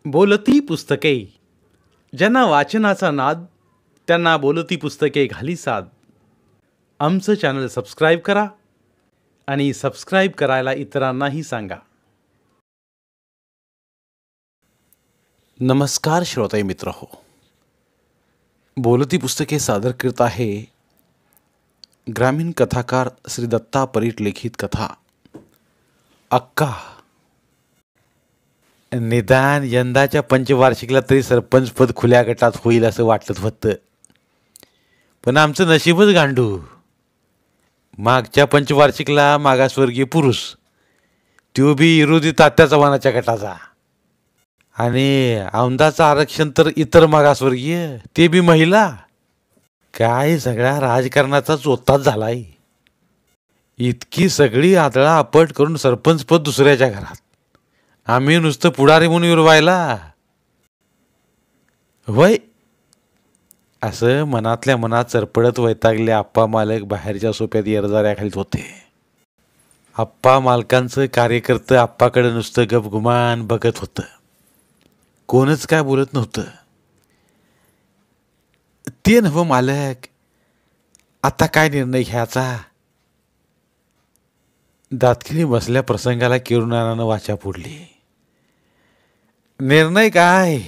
बोलती पुस्तके. ज्यांना वाचनाचा नाद त्यांना बोलती पुस्तके घाली साद. आमचं चॅनल सबस्क्राईब करा आणि सबस्क्राईब करायला इतरांनाही सांगा. नमस्कार श्रोते मित्र हो. बोलती पुस्तके सादर करत आहे ग्रामीण कथाकार श्री दत्ता परीट लिखित कथा अक्का. निदान यंदाच्या पंचवार्षिकला तरी सरपंच पद खुल्या गटात होईल असं वाटत होतं, पण आमचं नशीबच गांडू. मागच्या पंचवार्षिकला मागासवर्गीय पुरुष, तो बी विरोधी तात्या चव्हाणाच्या गटाचा, आणि औंधाचं आरक्षण तर इतर मागासवर्गीय, ते बी महिला. काय सगळ्या राजकारणाचा चोताच झालाय. इतकी सगळी आदळा आपट करून सरपंच पद दुसऱ्याच्या घरात, आम्ही नुसतं पुढारी म्हणून विरवायला वय. असं मनातल्या मनात चरपडत वैतागले आप्पा मालक बाहेरच्या सोप्यात येरजाऱ्या खालीत होते. आप्पा मालकांचं कार्यकर्तं आप्पाकडे नुसतं गपगुमान बघत होतं, कोणच काय बोलत नव्हतं. ते नव्ह मालक, आता काय निर्णय घ्यायचा? दातखिळी बसल्या प्रसंगाला किरुणानं वाचा फोडली. निर्णय काय,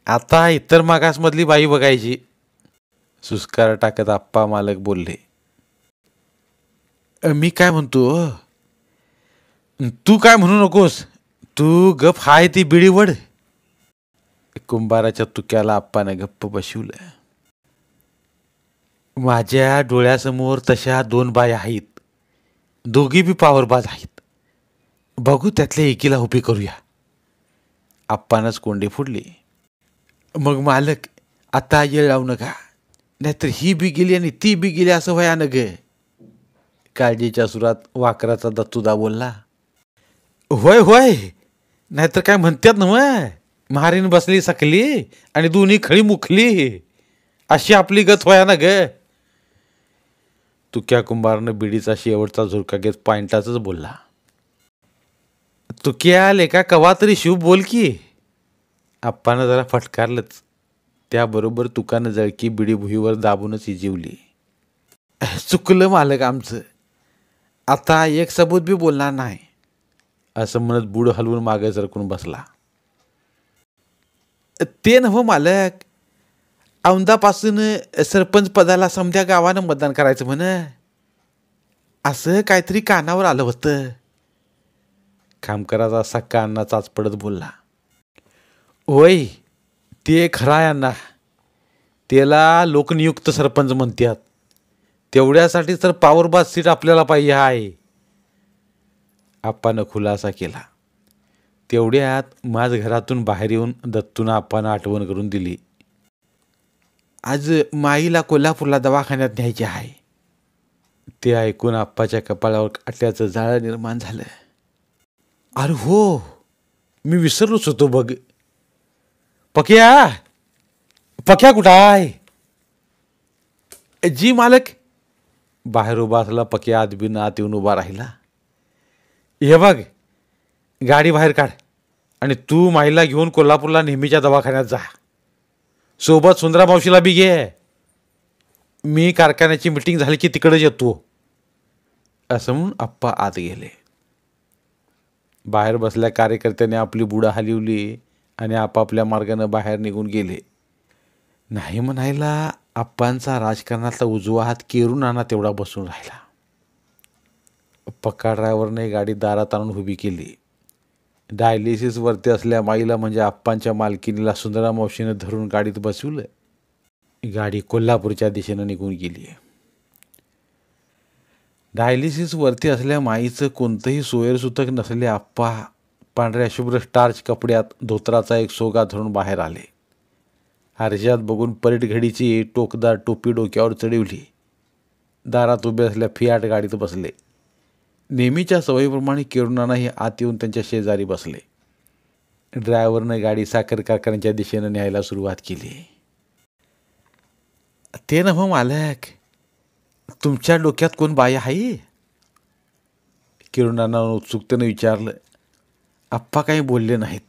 आता इतर मागासमधली बाई बघायची, सुस्कार टाकत आप्पा मालक बोलले. मी काय म्हणतो, तू काय म्हणू नकोस, तू गप हाय ती बिडी वड. कुंभाराच्या तुक्याला आप्पानं गप्प बसवलं. माझ्या डोळ्यासमोर तशा दोन बाया आहेत, दोघी बी पावरबाज आहेत. बघू त्यातल्या एकीला उभी करूया. आप्पानंच कोंडी फोडली. मग मालक, आता येळ लावू नका, नाहीतर ही बी गेली आणि ती बी गेली असं व्हाया न ग. काळजीच्या सुरात वाकराचा दत्तूदा बोलला. होय होय, नाहीतर काय म्हणतात ना मग, महारीन बसली सकली आणि दोन्ही खळी मुखली, अशी आपली गत व्हाया ना ग. तुक्या कुंभारनं बिडीचा शेवटचा झुरका घेत पॉइंटाच बोलला. तुक्या लेका कवा तरी शिव बोल की. आप्पानं जरा फटकारलंच, त्याबरोबर तुकानं जळकी बिडी भुईवर दाबूनच इजिवली. चुकलं मालक आमचं, आता एक सबूत बी बोलणार नाही, असं म्हणत बुड हलवून मागे सरकून बसला. ते नव्ह मालक, औंधापासून सरपंच पदाला समध्या गावानं मतदान करायचं म्हण, असं काहीतरी कानावर आलं होतं. खामकराचा सक्का अण्णा चाचपडत बोलला. होय, ते खरं आहे अण्णा, त्याला लोकनियुक्त सरपंच म्हणतात, तेवढ्यासाठी तर पावरबाज सीट आपल्याला पाहिजे आहे. आप्पानं खुलासा केला. तेवढ्यात माझ घरातून बाहेर येऊन दत्तूनं आप्पानं आठवण करून दिली. आज माईला कोल्हापूरला दवाखान्यात न्यायचे आहे. ते ऐकून आप्पाच्या कपाळावर काट्याचं जाळं निर्माण झालं. अरे हो, मी विसरलोच होतो बघ. पक्या, पक्या कुठं आहे? जी मालक. बाहेर उभा असला पक्या आत बिन आत येऊन उभा राहिला. हे बघ, गाडी बाहेर काढ आणि तू माईला घेऊन कोल्हापूरला नेहमीच्या दवाखान्यात जा. सोबत सुंदरा मावशीला बी घे. मी कारखान्याची मिटिंग झाली की तिकडेच येतो, असं म्हणून आप्पा आत गेले. बाहेर बसल्या कार्यकर्त्याने आपली बुडा हलवली आणि आपापल्या मार्गानं बाहेर निघून गेले. नाही म्हणायला आप्पांचा राजकारणातला उजवा हात केरुणाना तेवढा बसून राहिला. पक्का ड्रायव्हरने गाडी दारात आणून उभी केली. डायलिसिस वरती असल्या माईला म्हणजे आप्पांच्या मालकीनीला सुंदरा मावशीनं धरून गाडीत बसवलं. गाडी कोल्हापूरच्या दिशेनं निघून गेली. डायलिसिस वरती असल्या माईचं कोणतंही सोयरसुतक नसले आप्पा पांढऱ्या शुभ्र स्टार्च कपड्यात धोत्राचा एक सोगा धरून बाहेर आले. आरशात बघून परीट घडीची टोकदार टोपी डोक्यावर चढवली. दारात उभे असल्या फियाट गाडीत बसले. नेहमीच्या सवयीप्रमाणे किरुणानाही आत येऊन त्यांच्या शेजारी बसले. ड्रायव्हरनं गाडी साखर कारखान्याच्या दिशेनं न्यायला सुरुवात केली. ते नव्ह मालक, तुमच्या डोक्यात कोण बाई आहे? किरुणानं उत्सुकतेनं विचारलं. आप्पा काही बोलले नाहीत.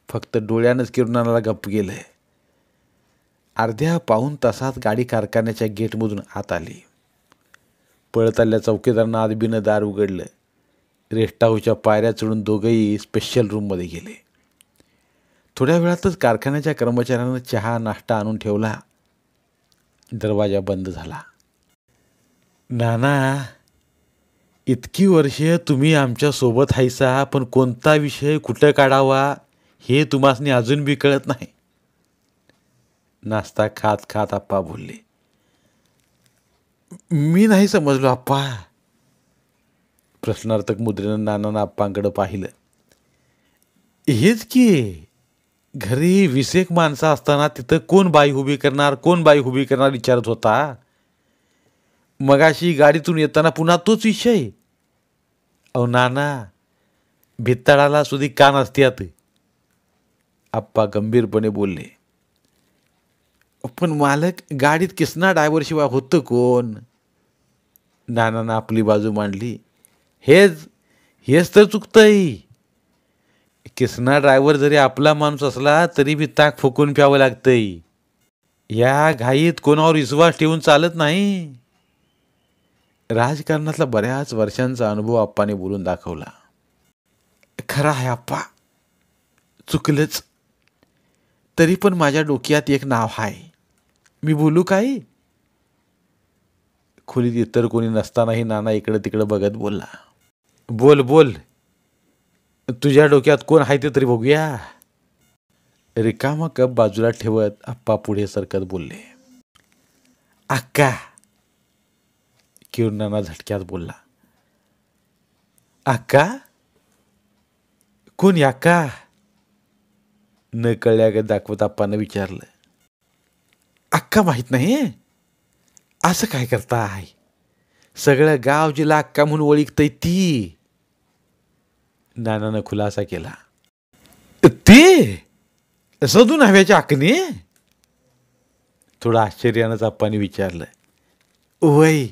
फक्त डोळ्यानंच किरणाला गप्प गेलं. अर्ध्या पाऊण तासात गाडी कारखान्याच्या गेटमधून आत आली. पळत आल्या चौकीदारांना आदबीनं दार उघडलं. रेस्ट हाऊसच्या पायऱ्या चढून दोघंही स्पेशल रूममध्ये गेले. थोड्या वेळातच कारखान्याच्या कर्मचाऱ्यानं चहा नाश्ता आणून ठेवला. दरवाजा बंद झाला. नाना, इतकी वर्षे तुम्ही आमच्या सोबत हायसा, पण कोणता विषय कुठं काढावा हे तुम्हासनी अजून बी कळत नाही. नाश्ता खात खात आप्पा बोलले. मी नाही समजलो आप्पा. प्रश्नार्थक मुद्रेनं नानानं आप्पांकडं पाहिलं. हेच की, घरी 20 माणसं असताना तिथं कोण बाई उभी करणार, कोण बाई उभी करणार विचारत होता. मगाशी गाडीतून येताना पुन्हा तोच विषय. अहो नाना, भित्ताडाला सुधी कान असत्यात. आप्पा गंभीरपणे बोलले. पण मालक, गाडीत किसना ड्रायव्हरशिवाय होतं कोण? नानानं आपली बाजू मांडली. हेच तर चुकतंय. किसना ड्रायव्हर जरी आपला माणूस असला तरी बी ताक फुकून प्यावं लागतंय. या घाईत कोणावर विश्वास ठेवून चालत नाही. राजकारणातला बऱ्याच वर्षांचा अनुभव आप्पाने बोलून दाखवला. खरं आहे आप्पा, चुकलंच. तरी पण माझ्या डोक्यात एक नाव आहे. मी बोलू काय? खोलीत इतर कोणी नसतानाही नाना इकडं तिकडं बघत बोलला. बोल बोल, तुझ्या डोक्यात कोण आहे ते तरी बघूया. रिकामा कप बाजूला ठेवत आप्पा पुढे सरकत बोलले. अक्का. किरणाना झटक्यात बोलला. अक्का? कोण अक्का? न कळल्यागत दाखवत आप्पानं विचारलं. अक्का माहित नाही? असं काय करताय? सगळं गाव जिला अक्का म्हणून ओळखतंय ती. नानानं खुलासा केला. ते सदून हव्याच्या अक्कने? थोडं आश्चर्यानंच आप्पाने विचारलं. वय,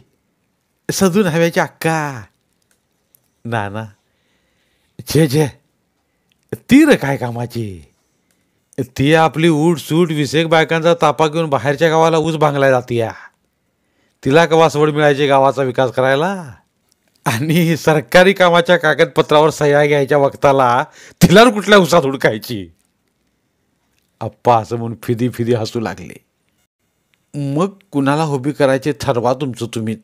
सदून हव्याच्या अक्का. नाना, छे ती र काय कामाची? ती आपली उठ सूट 20 बायकांचा तापा घेऊन बाहेरच्या गावाला ऊस भांगला जातीया. तिला कवा सवड मिळायची गावाचा विकास करायला? आणि सरकारी कामाच्या कागदपत्रावर सह्या घ्यायच्या वक्ताला तिला कुठल्या उसात हुडकायची? आप्पा असं म्हणून फिदी फिदी हसू लागले. मग कुणाला उभी करायचे ठरवा तुमचं तुम्ही.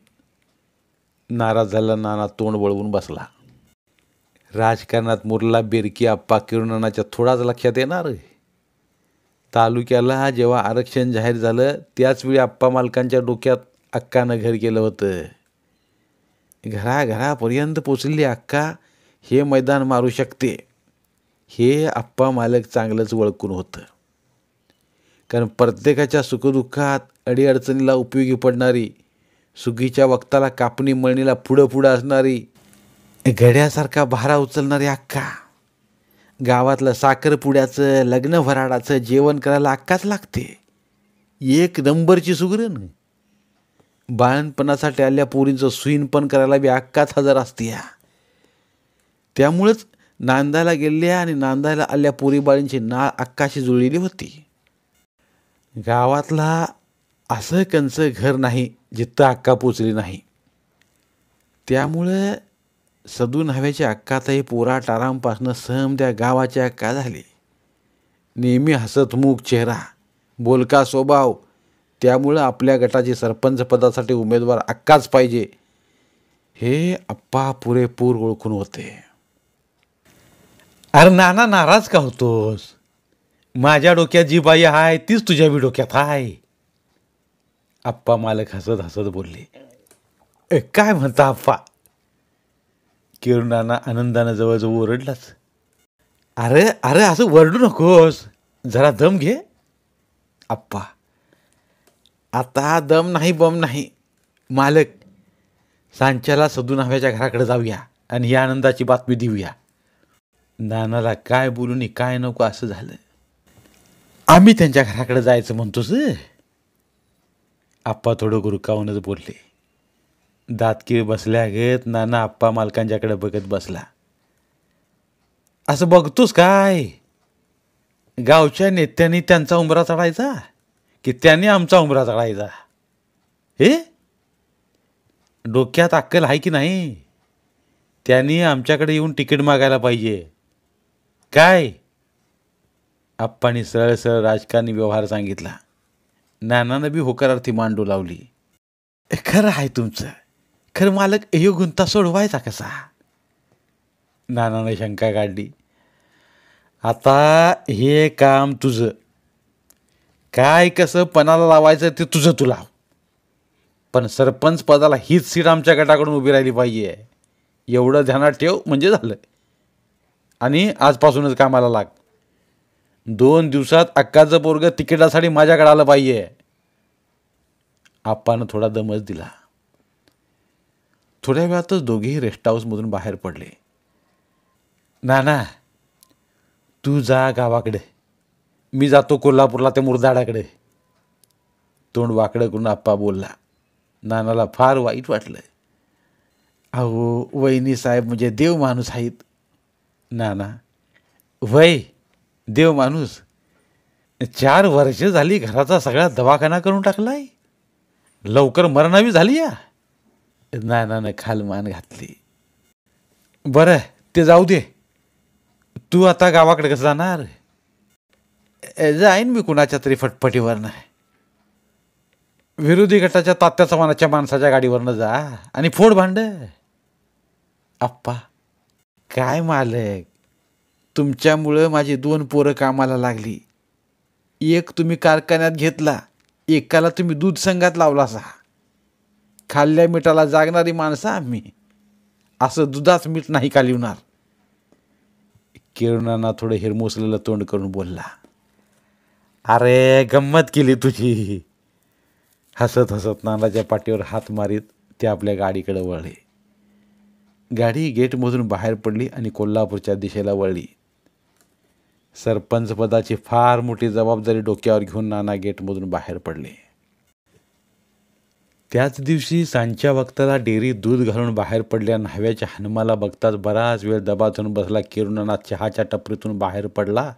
नाराज झाला नाना तोंड वळवून बसला. राजकारणात मुरला बेरकी आप्पा किरणाच्या थोडाच लक्षात येणार. तालुक्याला जेव्हा आरक्षण जाहीर झालं त्याचवेळी आप्पा मालकांच्या डोक्यात अक्कानं घर केलं होतं. घराघरापर्यंत पोचलेली अक्का हे मैदान मारू शकते हे आप्पा मालक चांगलंच ओळखून होतं. कारण प्रत्येकाच्या सुखदुःखात अडीअडचणीला उपयोगी पडणारी, सुगीच्या वक्ताला कापणी मळणीला पुढं असणारी, घड्यासारखा भारा उचलणारी अक्का. गावातलं साखरपुड्याचं, लग्न भराडाचं जेवण करायला अक्काच लागते. 1 नंबरची सुगरण. बाळणपणासाठी आल्या पोरींचं सुईन पण करायला बी अक्काच हजर असते. त्यामुळंच नांदायला गेल्या आणि नांदायला आल्या पोरीबाळींची नाळ अक्काशी जुळलेली होती. गावातला असं कंचं घर नाही जिथं अक्का पोचली नाही. त्यामुळं सदून हव्याच्या अक्काताई पोराटारांपासनं सहम त्या गावाच्या अक्का झाली. नेहमी हसतमुख चेहरा, बोलका स्वभाव. त्यामुळं आपल्या गटाची सरपंच पदासाठी उमेदवार अक्काच पाहिजे हे आप्पा पुरेपूर ओळखून होते. अरे नाना, नाराज का होतोस? माझ्या डोक्यात जी बाई आहे तीच तुझ्या बी डोक्यात आहे. आप्पा मालक हसत हसत बोलले. काय म्हणता आप्पा? किरणाना आनंदानं जवळजवळ ओरडलाच. अरे अरे असं वरडू नकोस, जरा दम घे. आप्पा, आता दम नाही बम नाही. मालक, सांच्याला सदून हव्याच्या घराकडे जाऊया आणि ही आनंदाची बातमी देऊया. नानाला काय बोलून काय नको असं झालं. आम्ही त्यांच्या घराकडे जायचं म्हणतोस? आप्पा थोडं गुरकावूनच बोलले. दातकीळ बसल्या घेत नाना आप्पा मालकांच्याकडे बघत बसला. असं बघतोस काय? गावच्या नेत्यांनी त्यांचा उंबरा चढायचा की त्यांनी आमचा उंबरा चढायचा? हे डोक्यात अक्कल आहे की नाही? त्यांनी आमच्याकडे येऊन तिकीट मागायला पाहिजे. काय? आप्पांनी सरळ सरळ राजकारणी व्यवहार सांगितला. नानानं बी होकारार्थी मांडू लावली. खरं आहे तुमचं. खरं मालक, हे गुंता सोडवायचा कसा? नानाने शंका काढली. आता हे काम तुझं. काय कसं पणाला लावायचं ते तुझं तू लाव. पण सरपंच पदाला हीच सीट आमच्या गटाकडून उभी राहिली पाहिजे. एवढं ध्यानात ठेव म्हणजे झालं. आणि आजपासूनच कामाला लाग. 2 दिवसात अक्काचं पोरगं तिकिटासाठी माझ्याकडे आलं पाहिजे. आप्पानं थोडा दमच दिला. थोड्या वेळातच दोघेही रेस्ट हाऊसमधून बाहेर पडले. नाना, तू जा गावाकडे, मी जातो कोल्हापूरला त्या मुरदाडाकडे. तोंड वाकडं करून आप्पा बोलला. नानाला फार वाईट वाटलं. अहो, वहिनी साहेब म्हणजे देव माणूस आहेत. नाना, वय देव माणूस? 4 वर्ष झाली घराचा सगळा दवाखाना करून टाकलाय. लवकर मरणावी झाली या. नानानं खालमान घातली. बरं, ते जाऊ दे. तू आता गावाकडे कसं जाणार? जाईन मी कुणाच्या तरी फटफटीवरनं. विरोधी गटाच्या तात्या चव्हाणाच्या माणसाच्या गाडीवरनं जा आणि फोड भांड. आप्पा, काय मालक, तुमच्यामुळं माझी 2 पोरं कामाला लागली. एक तुम्ही कारखान्यात घेतला, एकाला तुम्ही दूध संघात लावलासा. खाल्ल्या मिठाला जागणारी माणसं आम्ही. असं दुधाच मीठ नाही कालिवणार. किरणांना थोडं हिरमोसलेलं तोंड करून बोलला. अरे, गंमत केली तुझी. हसत हसत नानाच्या पाठीवर हात मारीत ते आपल्या गाडीकडे वळले. गाडी गेटमधून बाहेर पडली आणि कोल्हापूरच्या दिशेला वळली. सरपंच पदाची फार मोठी जबाबदारी डोक्यावर घेऊन नाना गेटमधून बाहेर पडले. त्याच दिवशी सांजच्या वक्ताला डेअरीत दूध घालून बाहेर पडल्या न्हाव्याच्या हनुमाला बघताच बराच वेळ दबातून बसला किरणाना चहाच्या टपरीतून बाहेर पडला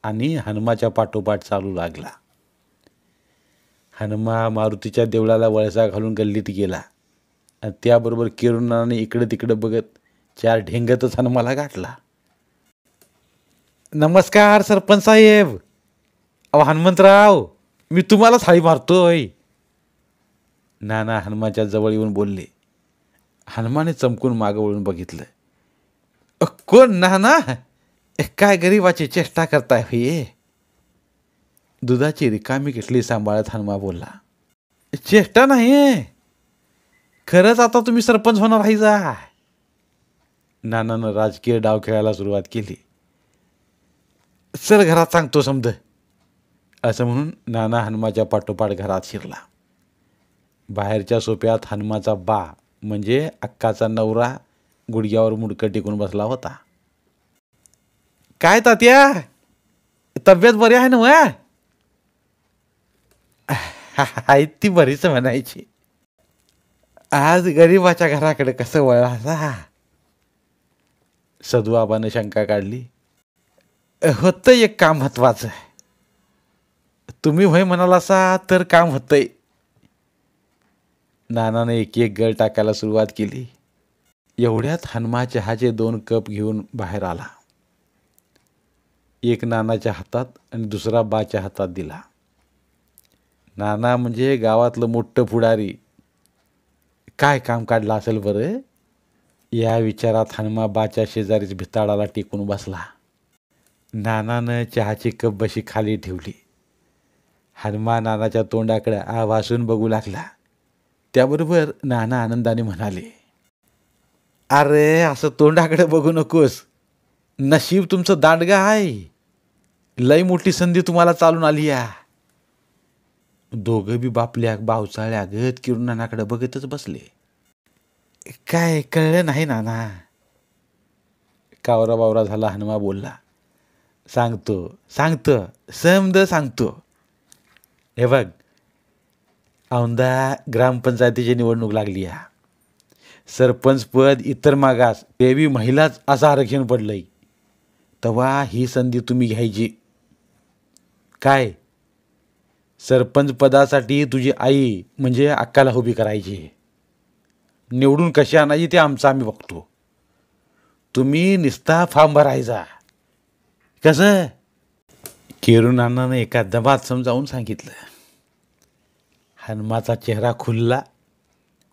आणि हनुमाच्या पाठोपाठ चालू लागला. हनुमा मारुतीच्या देवळाला वळसा घालून गल्लीत गेला आणि त्याबरोबर किरणाने इकडे तिकडे बघत 4 ढेंगतच हनुमाला गाठला. नमस्कार सरपंच साहेब. अहो हनुमंतराव, मी तुम्हाला थाळी मारतोय. नाना हनुमाच्या जवळ येऊन बोलले. हनुमाने चमकून मागं वळून बघितलं. कोण नाना? काय गरीबाची चेष्टा करताय हे? दुधाची रिकामी किटली सांभाळत हनुमा बोलला. चेष्टा नाही, खरंच आता तुम्ही सरपंच होणार आहे जा. नानानं राजकीय डाव खेळायला सुरुवात केली. चल घरात सांगतो समज. असं म्हणून नाना हनुमाच्या पाठोपाठ घरात शिरला. बाहेरच्या सोप्यात हनुमाचा बा म्हणजे अक्काचा नवरा गुडघ्यावर मुडकं टिकून बसला होता. काय तात्या, तब्येत बरी आहे ना? मग आहेत ती बरीच म्हणायची. आज गरीबाच्या घराकडे कसं वळला? सदुआबानं शंका काढली. होतं एक काम महत्वाचं. तुम्ही होय म्हणालासा तर काम होतंय. नानाने एक एक गळ टाकायला सुरुवात केली. एवढ्यात हनुमा चहाचे 2 कप घेऊन बाहेर आला. एक नानाच्या हातात आणि दुसरा बाच्या हातात दिला. नाना म्हणजे गावातलं मोठं पुढारी. काय काम काढलं असेल बरं? या विचारात हनुमा बाच्या शेजारीच भिताडाला टेकून बसला. नानानं चहाची कप बशी खाली ठेवली. हनुमा नानाच्या तोंडाकडे आभासून बघू लागला. त्याबरोबर नाना आनंदाने म्हणाले. अरे, असं तोंडाकडे बघू नकोस. नशीब तुमचं दांडगं आहे. लय मोठी संधी तुम्हाला चालून आली या. दोघं बी बापल्या बावचाळ्या गत किरून नानाकडे बघतच बसले. काय कळलं नाही नाना? कावरा बावरा झाला हनुमा बोलला. सांगतो समद सांगतो. हे बघ, औंधा ग्रामपंचायतीची निवडणूक लागली या. सरपंच पद इतर मागास ते बी महिलाच असं आरक्षण पडलंय. तेव्हा ही संधी तुम्ही घ्यायची. काय सरपंच पदासाठी तुझी आई म्हणजे अक्काला उभी करायची, निवडून कशी आणायची ते आमचं आम्ही बघतो, तुम्ही निस्ता फॉर्म भरायचा. कसं? केरुनानानं एका दमात समजावून सांगितलं. हनुमाचा चेहरा खुलला.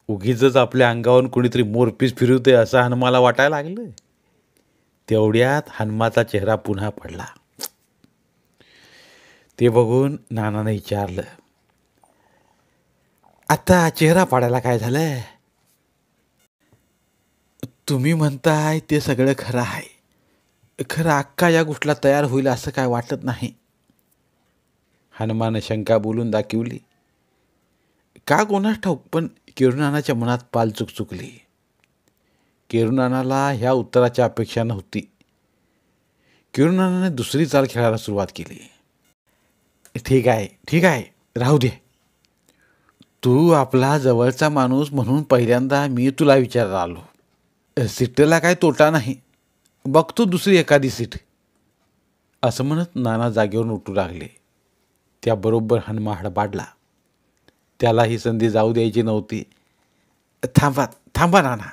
उगीच आपल्या अंगावरून कोणीतरी मोरपीस फिरवते असं हनुमाला वाटायला लागलं. तेवढ्यात हनुमाचा चेहरा पुन्हा पडला. ते बघून नानानं विचारलं, आता चेहरा पाडायला काय झालं? तुम्ही म्हणताय ते सगळं खरं आहे, खरं अक्का या गोष्टीला तयार होईल असं काय वाटत नाही. हनुमानं शंका बोलून दाखवली. का कोणास ठाऊक, पण केरुनानाच्या मनात पालचूक चुकली. केरुनानाला ह्या उत्तराची अपेक्षा नव्हती. केरुनानाने दुसरी चाल खेळायला सुरुवात केली. ठीक आहे, ठीक आहे, राहू दे. तू आपला जवळचा माणूस म्हणून पहिल्यांदा मी तुला विचारायला आलो. सीटेला काय तोटा नाही, बघतो दुसरी एखादी सीट. असं म्हणत नाना जागेवरून उठू लागले. त्याबरोबर हनुमा हडबाडला. त्याला ही संधी जाऊ द्यायची नव्हती. थांबा थांबा नाना,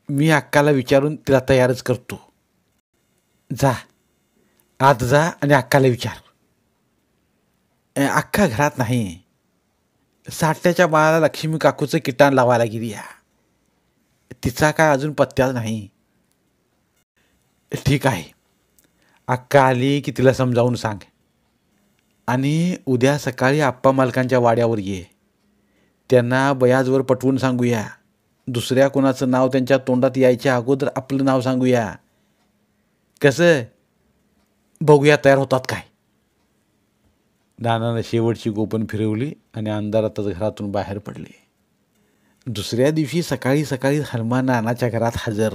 मी अक्काला विचारून तिला तयारच करतो. जा, आत जा आणि अक्काला विचार. अक्का घरात नाही, साठ्याच्या बाळाला लक्ष्मी काकूचं किटाण लावायला गेली. तिचा काय अजून पत्त्याच नाही. ठीक आहे, अक्का आली की तिला समजावून सांग, आणि उद्या सकाळी आप्पा मालकांच्या वाड्यावर ये. त्यांना बयाजवर पटवून सांगूया. दुसऱ्या कोणाचं नाव त्यांच्या तोंडात यायच्या अगोदर आपलं नाव सांगूया. कसं? बघूया तयार होतात काय. नानानं शेवटची गोपन फिरवली आणि अंधारातच घरातून बाहेर पडले. दुसऱ्या दिवशी सकाळी सकाळी हनुमान नानाच्या घरात हजर.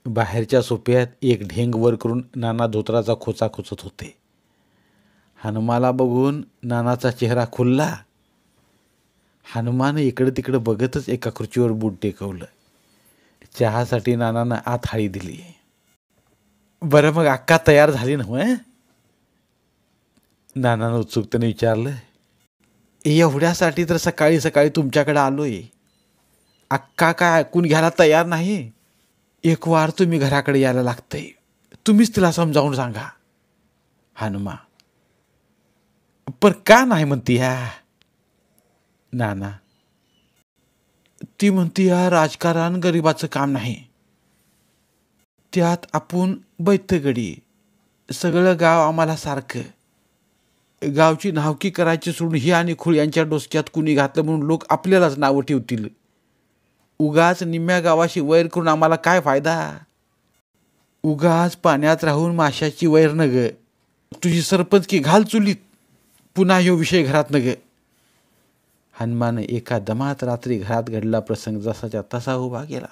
बाहेरच्या सोप्यात एक ढेंग वर करून नाना धोत्राचा खोचा खोचत होते. हनुमाला बघून नानाचा चेहरा खुलला. हनुमान इकडं तिकडं बघतच एका खुर्चीवर बूट टेकवलं. चहासाठी नानानं आत हाळी दिली. बरं मग अक्का तयार झाली नव्हे? नानानं उत्सुकतेने विचारलं. एवढ्यासाठी तर सकाळी सकाळी तुमच्याकडे आलोय. अक्का काय ऐकून घ्यायला तयार नाही. एक वार तुम्ही घराकडे यायला लागतंय. तुम्हीच तिला समजावून सांगा. हनुमा, पर का नाही म्हणती ह्या? नाना, ती म्हणती या राजकारण गरिबाचं काम नाही. त्यात आपण बैठगडी, सगळं गाव आम्हाला सारखं. गावची नावकी करायची सोडून ही आणि खुळ यांच्या डोसक्यात कुणी घातलं म्हणून लोक आपल्यालाच नावं ठेवतील. उगाच निम्म्या गावाशी वैर करून आम्हाला काय फायदा? उगाच पाण्यात राहून माशाची वैर न ग. तुझी सरपंच की घाल चुलीत. पुन्हा ह्यो विषय घरात न ग. हनुमानं एका दमात रात्री घरात घडला प्रसंग जसाच्या तसा उभा गेला.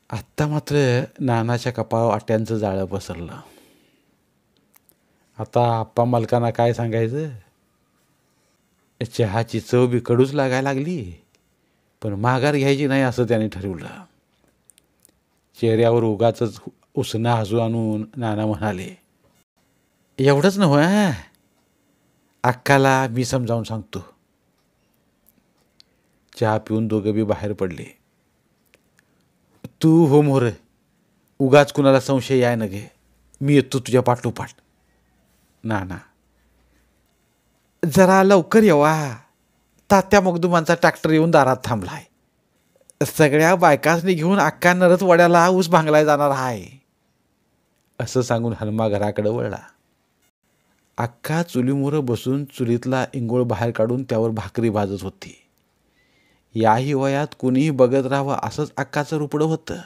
आत्ता मात्र नानाच्या कपाळावर आट्यांचं जाळं पसरलं. आता आप्पा मालकांना काय सांगायचं? चहाची चव बी कडूच लागायला लागली, पण माघार घ्यायची नाही असं त्याने ठरवलं. चेहऱ्यावर उगाचच उसना हसू आणून नाना म्हणाले, एवढंच नव्हे, अक्काला मी समजावून सांगतो. चहा पिऊन दोघं बी बाहेर पडले. तू हो मोर, उगाच कुणाला संशय याय न घे. मी येतो तुझ्या पाठोपाठ. नाना, जरा लवकर येवा. तात्या मगदुमांचा ट्रॅक्टर येऊन दारात थांबलाय. सगळ्या बायकासनी घेऊन अक्का नरत वड्याला ऊस भांगलाय जाणार आहे. असं सांगून हनुमा घराकडे वळला. अक्का चुलीमोरं बसून चुलीतला इंगोळ बाहेर काढून त्यावर भाकरी भाजत होती. याही वयात कुणीही बघत राहावं असंच अक्काचं रुपडं होतं.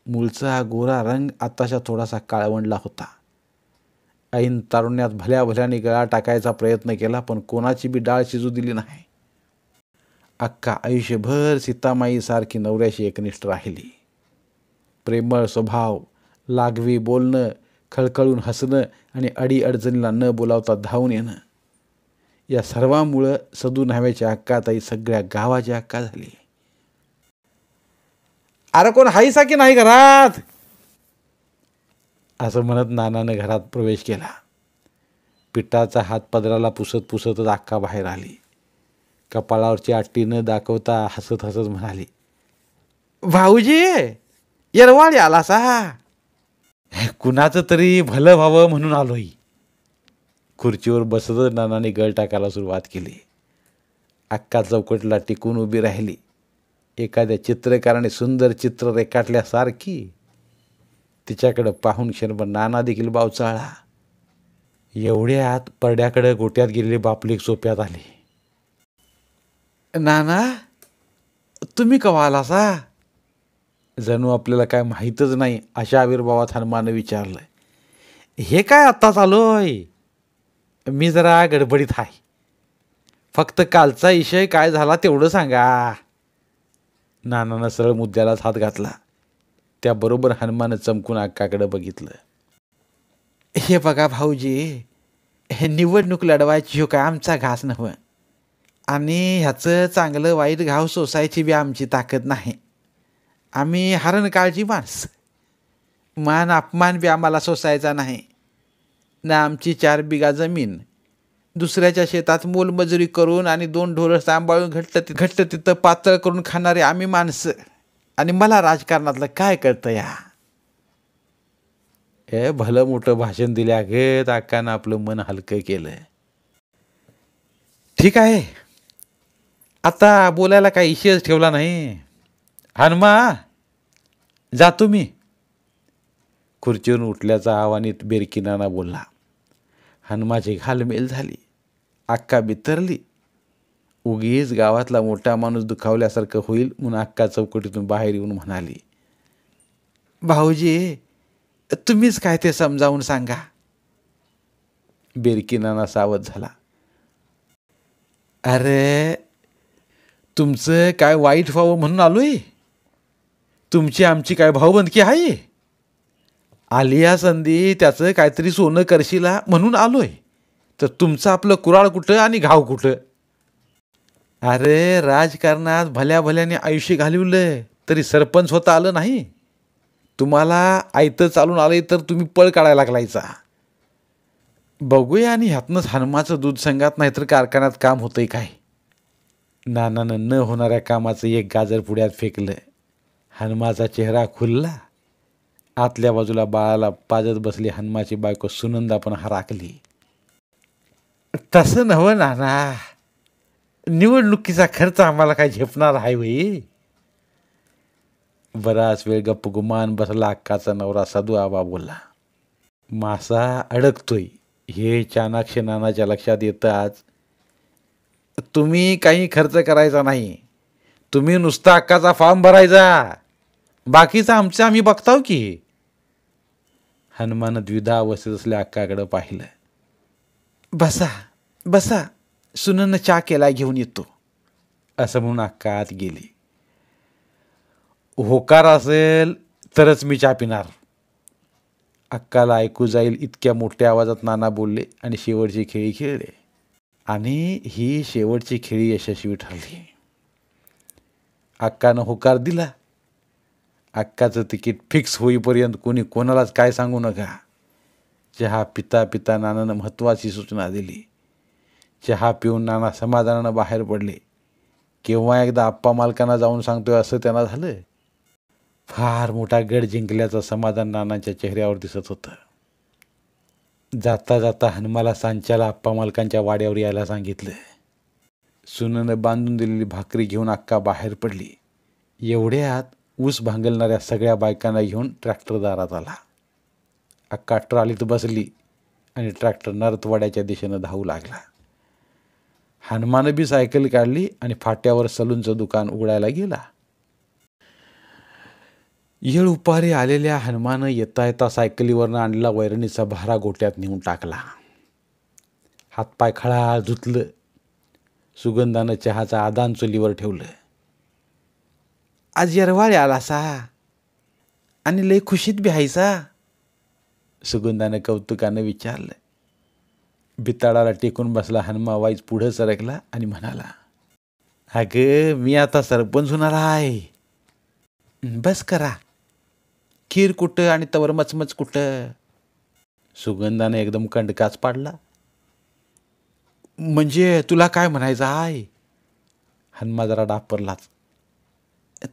मूळचा गोरा रंग आताशा थोडासा काळवंडला होता. ऐन तारुण्यात भल्या भल्याने गळा टाकायचा प्रयत्न केला, पण कोणाची बी डाळ शिजू दिली नाही. अक्का आयुष्यभर सीतामाईसारखी नवऱ्याशी एकनिष्ठ राहिली. प्रेमळ स्वभाव, लागवी बोलणं, खळखळून हसणं आणि अडीअडचणीला न बोलावता धावून येणं, या सर्वांमुळं सदू न्हाव्याची अक्काताई सगळ्या गावाची अक्का झाली. अरे कोण हायसा की नाही घरात? असं म्हणत नानानं घरात प्रवेश केला. पिठाचा हात पदराला पुसत पुसतच अक्का बाहेर आली. कपाळावरची आट्टी न दाखवता हसत हसत म्हणाली, भाऊजी येरवाळी आलासा? कुणाचं तरी भलं व्हावं म्हणून आलोय. खुर्चीवर बसतच नानाने गळ टाकायला सुरुवात केली. अक्का चौकटला टिकून उभी राहिली, एखाद्या चित्रकाराने सुंदर चित्र रेखाटल्यासारखी. तिच्याकडं पाहून क्षणभर नाना देखील बावचाळला. एवढ्यात परड्याकडे गोट्यात गेलेले बापलेक सोप्यात आले. नाना तुम्ही कवा आलासा? जणू आपल्याला काय माहीतच नाही अशा आविर्भावात हनुमानं विचारलं. हे काय आत्ताच आलोय, मी जरा गडबडीत आहे. फक्त कालचा विषय काय झाला तेवढं सांगा. नानानं सरळ मुद्द्यालाच हात घातला. त्याबरोबर हनुमानं चमकून अक्काकडे बघितलं. हे बघा भाऊजी, हे निवडणूक लढवायची हो काय आमचा घास नव्हे, आणि ह्याचं चांगलं वाईट घाव सोसायची बी आमची ताकद नाही. आम्ही हरण काळजी माणसं, मान अपमान बी आम्हाला सोसायचा नाही ना. आमची 4 बिघा जमीन, दुसऱ्याच्या शेतात मोलमजुरी करून आणि 2 ढोरं सांभाळून घट्ट तिथं पातळ करून खाणारे आम्ही माणसं. आणि मला राजकारणातलं काय कळतं या? हे भलं मोठं भाषण दिल्यागत अक्कानं आपलं मन हलकं केलं. ठीक आहे, आता बोलायला काही विषयच ठेवला नाही. हनुमा जातो मी. खुर्चीवरून उठल्याचा आव्हानीत बेरकीनाना बोलला. हनुमाची घालमेल झाली. अक्का बितरली. उगीच गावातला मोठा माणूस दुखावल्यासारखं होईल म्हणून अक्का चौकटीतून बाहेर येऊन म्हणाली, भाऊजी तुम्हीच काय ते समजावून सांगा. बेरकीनाना सावध झाला. अरे तुमचं काय वाईट व्हावं म्हणून आलोय? तुमची आमची काय भाऊबंदकी आहे? आलिया संधी त्याचं काहीतरी सोनं करशीला म्हणून आलोय, तर तुमचं आपलं कुराळ कुठं आणि घाव कुठं? अरे राजकारणात भल्या भल्याने आयुष्य घालवलं तरी सरपंच होता आलं नाही. तुम्हाला आयतं चालून आलंय तर तुम्ही पळ काढायला लागलायचा. बघूया आणि ह्यातनंच हनुमाचं दूध संघात नाही तर कारखान्यात काम होतंय काय. नानानं न होणाऱ्या कामाचं एक गाजर पुढ्यात फेकलं. हनुमाचा चेहरा खुलला. आतल्या बाजूला बाळाला पाजत बसली हनुमाची बायको सुनंदा पण हराकली. तसं नव्हं नाना, निवडणुकीचा खर्च आम्हाला काय झेपणार आहे वई? बराच वेळ गप्प गुमान बसला अक्काचा नवरा सदू आबा बोलला. मासा अडकतोय हे चाणाक्ष नानाच्या लक्षात येतं आज. तुम्ही काही खर्च करायचा नाही, तुम्ही नुसता अक्काचा फॉर्म भरायचा, बाकीचं आमचं आम्ही बघताव की. हनुमान द्विधा अवस्थेत असल्या अक्काकडं पाहिलं. बसा बसा, सुननं चहा केला घेऊन येतो, असं म्हणून अक्का आत गेली. होकार असेल तरच मी चहा पिणार. अक्काला ऐकू जाईल इतक्या मोठ्या आवाजात नाना बोलले आणि शेवटची खेळी खेळले. आणि ही शेवटची खेळी यशस्वी ठरली. अक्कानं होकार दिला. अक्काचं तिकीट फिक्स होईपर्यंत कोणी कोणालाच काय सांगू नका. चहा पिता पिता नानानं महत्त्वाची सूचना दिली. चहा पिऊन नाना समाधानानं बाहेर पडले. केव्हा एकदा आप्पा मालकांना जाऊन सांगतोय असं त्यांना झालं. फार मोठा गड जिंकल्याचं समाधान नानांच्या चेहऱ्यावर दिसत होतं. जाता जाता हनुमाला सांच्याला आप्पा मालकांच्या वाड्यावर यायला सांगितलं. सुननं बांधून दिलेली भाकरी घेऊन अक्का बाहेर पडली. एवढ्यात ऊस भांगलणाऱ्या सगळ्या बायकांना घेऊन ट्रॅक्टर दारात आला. अक्का ट्रॉलीत बसली आणि ट्रॅक्टर नरतवाड्याच्या दिशेनं धावू लागला. हनुमानं बी सायकल काढली आणि फाट्यावर सलूनचं दुकान उघडायला गेला. येळ उपारी आलेल्या हनुमानं येता येता सायकलीवरनं आणलेला वैरणीचा भारा गोट्यात नेऊन टाकला. हातपाय खळाळ धुतलं. सुगंधानं चहाचं आदान चुलीवर ठेवलं. आज येरवाळे आलासा आणि लय खुशीत बी हायसा? सुगंधानं कौतुकानं विचारलं. बिताडाला टेकून बसला हनुमा वाईच पुढं सरकला आणि म्हणाला, अगं मी आता सरपंच होणार आहे. बस करा, खीर कुठं आणि तवर मचमच कुठं. सुगंधाने एकदम कंडकाच पाडला. म्हणजे तुला काय म्हणायचं आहे? हनुमा जरा डापरलाच.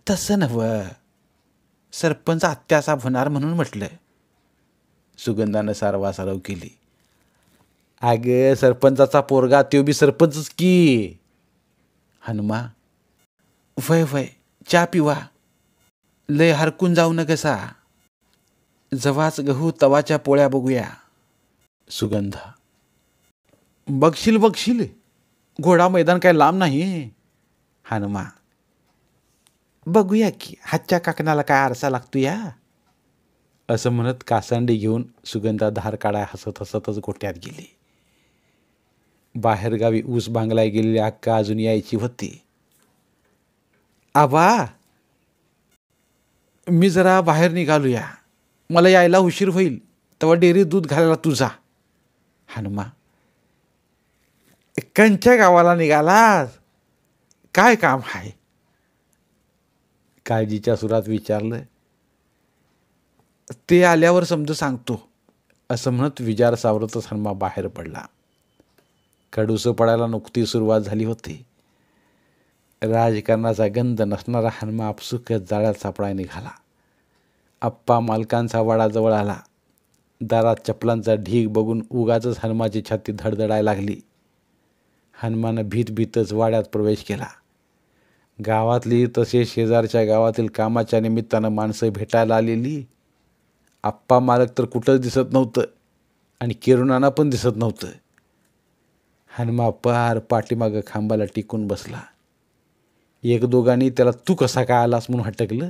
तसं नव्ह, सरपंच अत्यासाप होणार म्हणून म्हटलं. सुगंधानं सारवासारव केली. अगं सरपंचाचा पोरगा त्यो बी सरपंचच की. हनुमा, वय वय चा पिवा, लय हरकून जाऊ न कसा. जवाच गहू तवाच्या पोळ्या बघूया. सुगंधा, बघशील बघशील, घोडा मैदान काय लांब नाही. हनुमा, बघूया की हातच्या काकणाला काय आरसा लागतो या. असं म्हणत कासंडी घेऊन सुगंधा धार काढाय हसत हसतच गोट्यात गेली. बाहेरगावी ऊस बांगलाय गेलेली अक्का अजून यायची होती. आबा, मी जरा बाहेर निघालूया, मला यायला उशीर होईल, तेव्हा डेअरीत दूध घालायला तुझा. हनुमा, कंच्या गावाला निघालास, काय काम आहे? काळजीच्या सुरात विचारलं. ते आल्यावर समज सांगतो. असं म्हणत विचार सावरतच हनुमा बाहेर पडला. कडूसं पडायला नुकती सुरुवात झाली होती. राजकारणाचा गंध नसणारा हनुमा आपसुकच जाळ्यात सापडाय निघाला. आप्पा मालकांचा वाडाजवळ आला. दारात चपलांचा ढीग बघून उगाचच हनुमाची छाती धडधडाय लागली. हनुमानं भीत भीतच वाड्यात प्रवेश केला. गावातली तसे शेजारच्या गावातील कामाच्या निमित्तानं माणसं भेटायला आलेली. आप्पा मालक तर कुठंच दिसत नव्हतं आणि किरुणाना पण दिसत नव्हतं. हनुमा पार पाठीमागं खांबाला टिकून बसला. एक दोघांनी त्याला तू कसा काय आलास म्हणून हटकलं.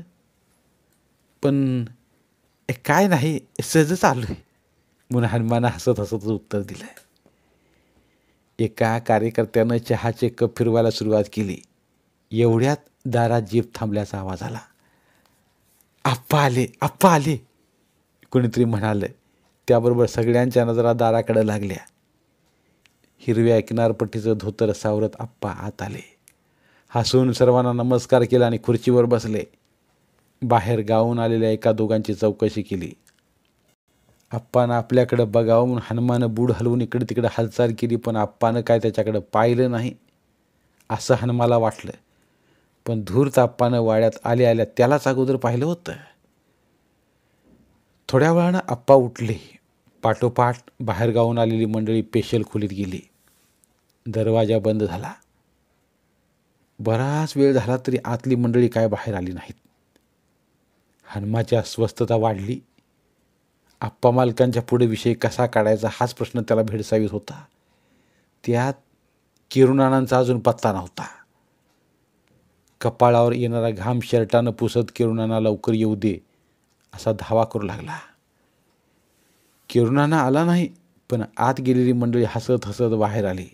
पण काय नाही, सहजच आलोय म्हणून हनुमानं हसत हसत उत्तर दिलं. एका कार्यकर्त्यानं चहाचे कप फिरवायला सुरुवात केली. एवढ्यात दारात जीप थांबल्याचा आवाज आला. आप्पा आले, आप्पा आले, कोणीतरी म्हणालं. त्याबरोबर सगळ्यांच्या नजरा दाराकडे लागल्या. हिरव्या किनारपट्टीचं धोतर सावरत आप्पा आत आले. हसून सर्वांना नमस्कार केला आणि खुर्चीवर बसले. बाहेर गावून आलेल्या एका दोघांची चौकशी केली. आप्पानं आपल्याकडं बघावं म्हणून हनुमानं बूड हलवून इकडे तिकडे हालचाल केली, पण आप्पानं काय त्याच्याकडं पाहिलं नाही असं हनुमाला वाटलं. पण धूर्त आप्पानं वाड्यात आल्या आल्या त्यालाच अगोदर पाहिलं होतं. थोड्या वेळानं आप्पा उठले. पाठोपाठ बाहेर गावून आलेली मंडळी पेशल खोलीत गेली. दरवाजा बंद झाला. बराच वेळ झाला तरी आतली मंडळी काय बाहेर आली नाहीत. हनुमाची अस्वस्थता वाढली. आप्पा मालकांच्या पुढे विषय कसा काढायचा हाच प्रश्न त्याला भेडसावीत होता. त्यात किरुणानांचा अजून पत्ता नव्हता. कपाळावर येणारा घाम शर्टानं पुसत किरुणाना लवकर येऊ दे असा धावा करू लागला. किरुणाना आला नाही, पण आत गेलेली मंडळी हसत हसत बाहेर आली.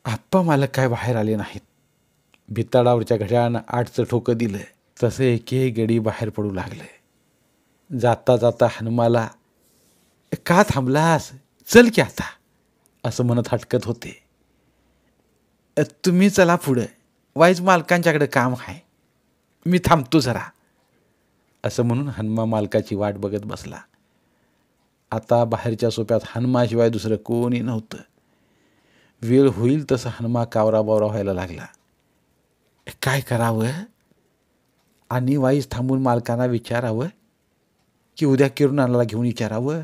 आप्पा मालक काय बाहेर आले नाहीत. भिताडावरच्या घड्याळानं 8चं ठोकं दिलं. तसे एक गडी बाहेर पडू लागले. जाता जाता हनुमाला, का थांबलास, चल की आता, असं म्हणत हटकत होते. तुम्ही चला पुढं, वाईज मालकांच्याकडे काम आहे, मी थांबतो जरा, असं म्हणून हनुमा मालकाची वाट बघत बसला. आता बाहेरच्या सोप्यात हनुमाशिवाय दुसरं कोणी नव्हतं. वेळ होईल तसं हनुमा कावराबावरा व्हायला लागला. काय करावं आणि वाईज थांबून मालकांना विचारावं की उद्या किरुणाला घेऊन विचारावं.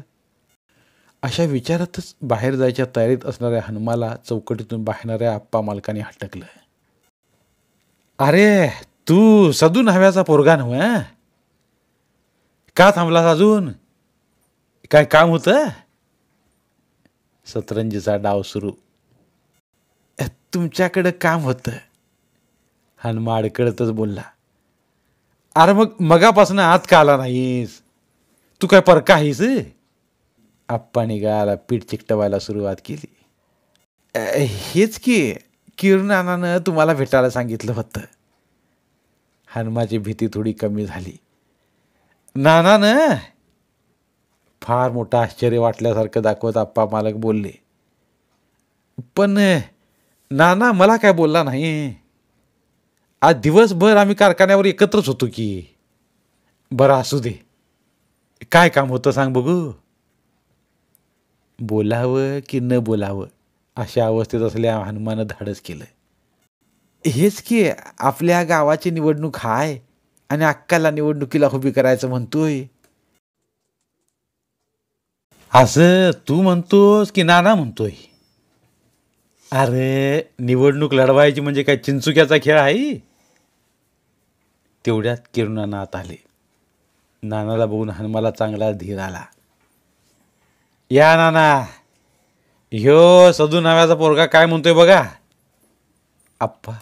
अशा विचारातच बाहेर जायच्या तयारीत असणाऱ्या हनुमाला चौकटीतून बाहेरणाऱ्या आप्पा मालकाने हटकलं. अरे तू सदून हव्याचा पोरगा नव्हे, का थांबलास अजून, काय काम होतं? सतरंजीचा डाव सुरू. तुमच्याकडं काम होतं, हनुमा अडकळतच बोलला. अरे मग मगापासून आत का आला नाहीस, तू काय परका आहेस? आप्पाने गाला पीठ चिकटवायला सुरुवात केली. हेच की किरुणानानं तुम्हाला भेटायला सांगितलं होतं. हनुमाची भीती थोडी कमी झाली. नानानं? फार मोठं आश्चर्य वाटल्यासारखं दाखवत आप्पा मालक बोलले. पण नाना मला काय बोलला नाही. आज दिवसभर आम्ही कारखान्यावर एकत्रच होतो की. बरं असू दे, काय काम होतं सांग बघू. बोलावं की न बोलावं अशा अवस्थेत असल्या हनुमानं धाडस केलं. हेच की आपल्या गावाची निवडणूक हाय आणि अक्काला निवडणुकीला उभी करायचं म्हणतोय. असं तू म्हणतोस की नाना म्हणतोय? अरे निवडणूक लढवायची म्हणजे काय चिंचुक्याचा खेळ आहे? तेवढ्यात किरुनाना आत आले. नानाला बघून हनुमाला चांगला धीर आला. या नाना, ह्यो सदू नाव्याचा पोरगा काय म्हणतोय बघा. आप्पा,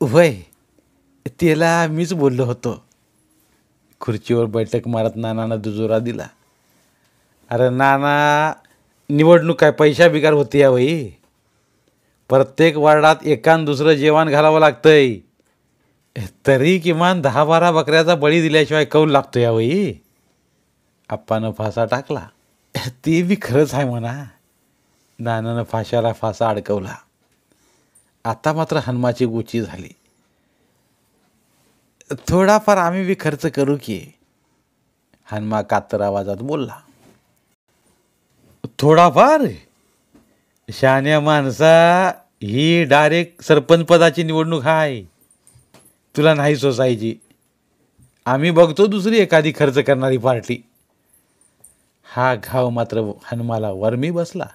वय त्याला मीच बोललो होतो. खुर्चीवर बैठक मारत नानानं दुजोरा दिला. अरे नाना, निवडणूक काय पैशा बिगार होती यावई. प्रत्येक वार्डात एकान दुसरं जेवण घालावं लागतंय. तरी किमान 10-12 बकऱ्याचा बळी दिल्याशिवाय कौल लागतो यावई. आप्पानं फासा टाकला. ते बी खरंच आहे म्हणा. नानानं फाशाला फासा अडकवला. आता मात्र हनुमाची गोची झाली. थोडाफार आम्ही बी खर्च करू की. हनुमा कातर आवाजात बोलला. थोडाफार? शहाण्या माणसा, ही डायरेक्ट सरपंच पदाची निवडणूक आहे. तुला नाही सोसायची. आम्ही बघतो दुसरी एखादी खर्च करणारी पार्टी. हा घाव मात्र हनुमाला वर्मी बसला.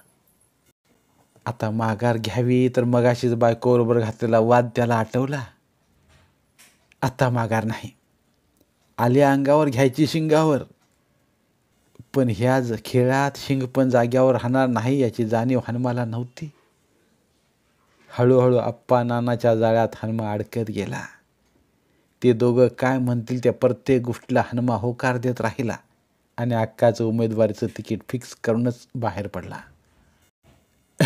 आता माघार घ्यावी तर मगाशीच बायकोबरोबर घातलेला वाद त्याला आठवला. आता माघार नाही. आल्या अंगावर घ्यायची शिंगावर. पण ह्या खेळात शिंग पण जाग्यावर राहणार नाही याची जाणीव हनुमाला नव्हती. हळूहळू आप्पा नानाच्या जाळ्यात हनुमा अडकत गेला. ते दोघं काय म्हणतील त्या प्रत्येक गोष्टीला हनुमा होकार देत राहिला आणि अक्काचं उमेदवारीचं तिकीट फिक्स करूनच बाहेर पडला.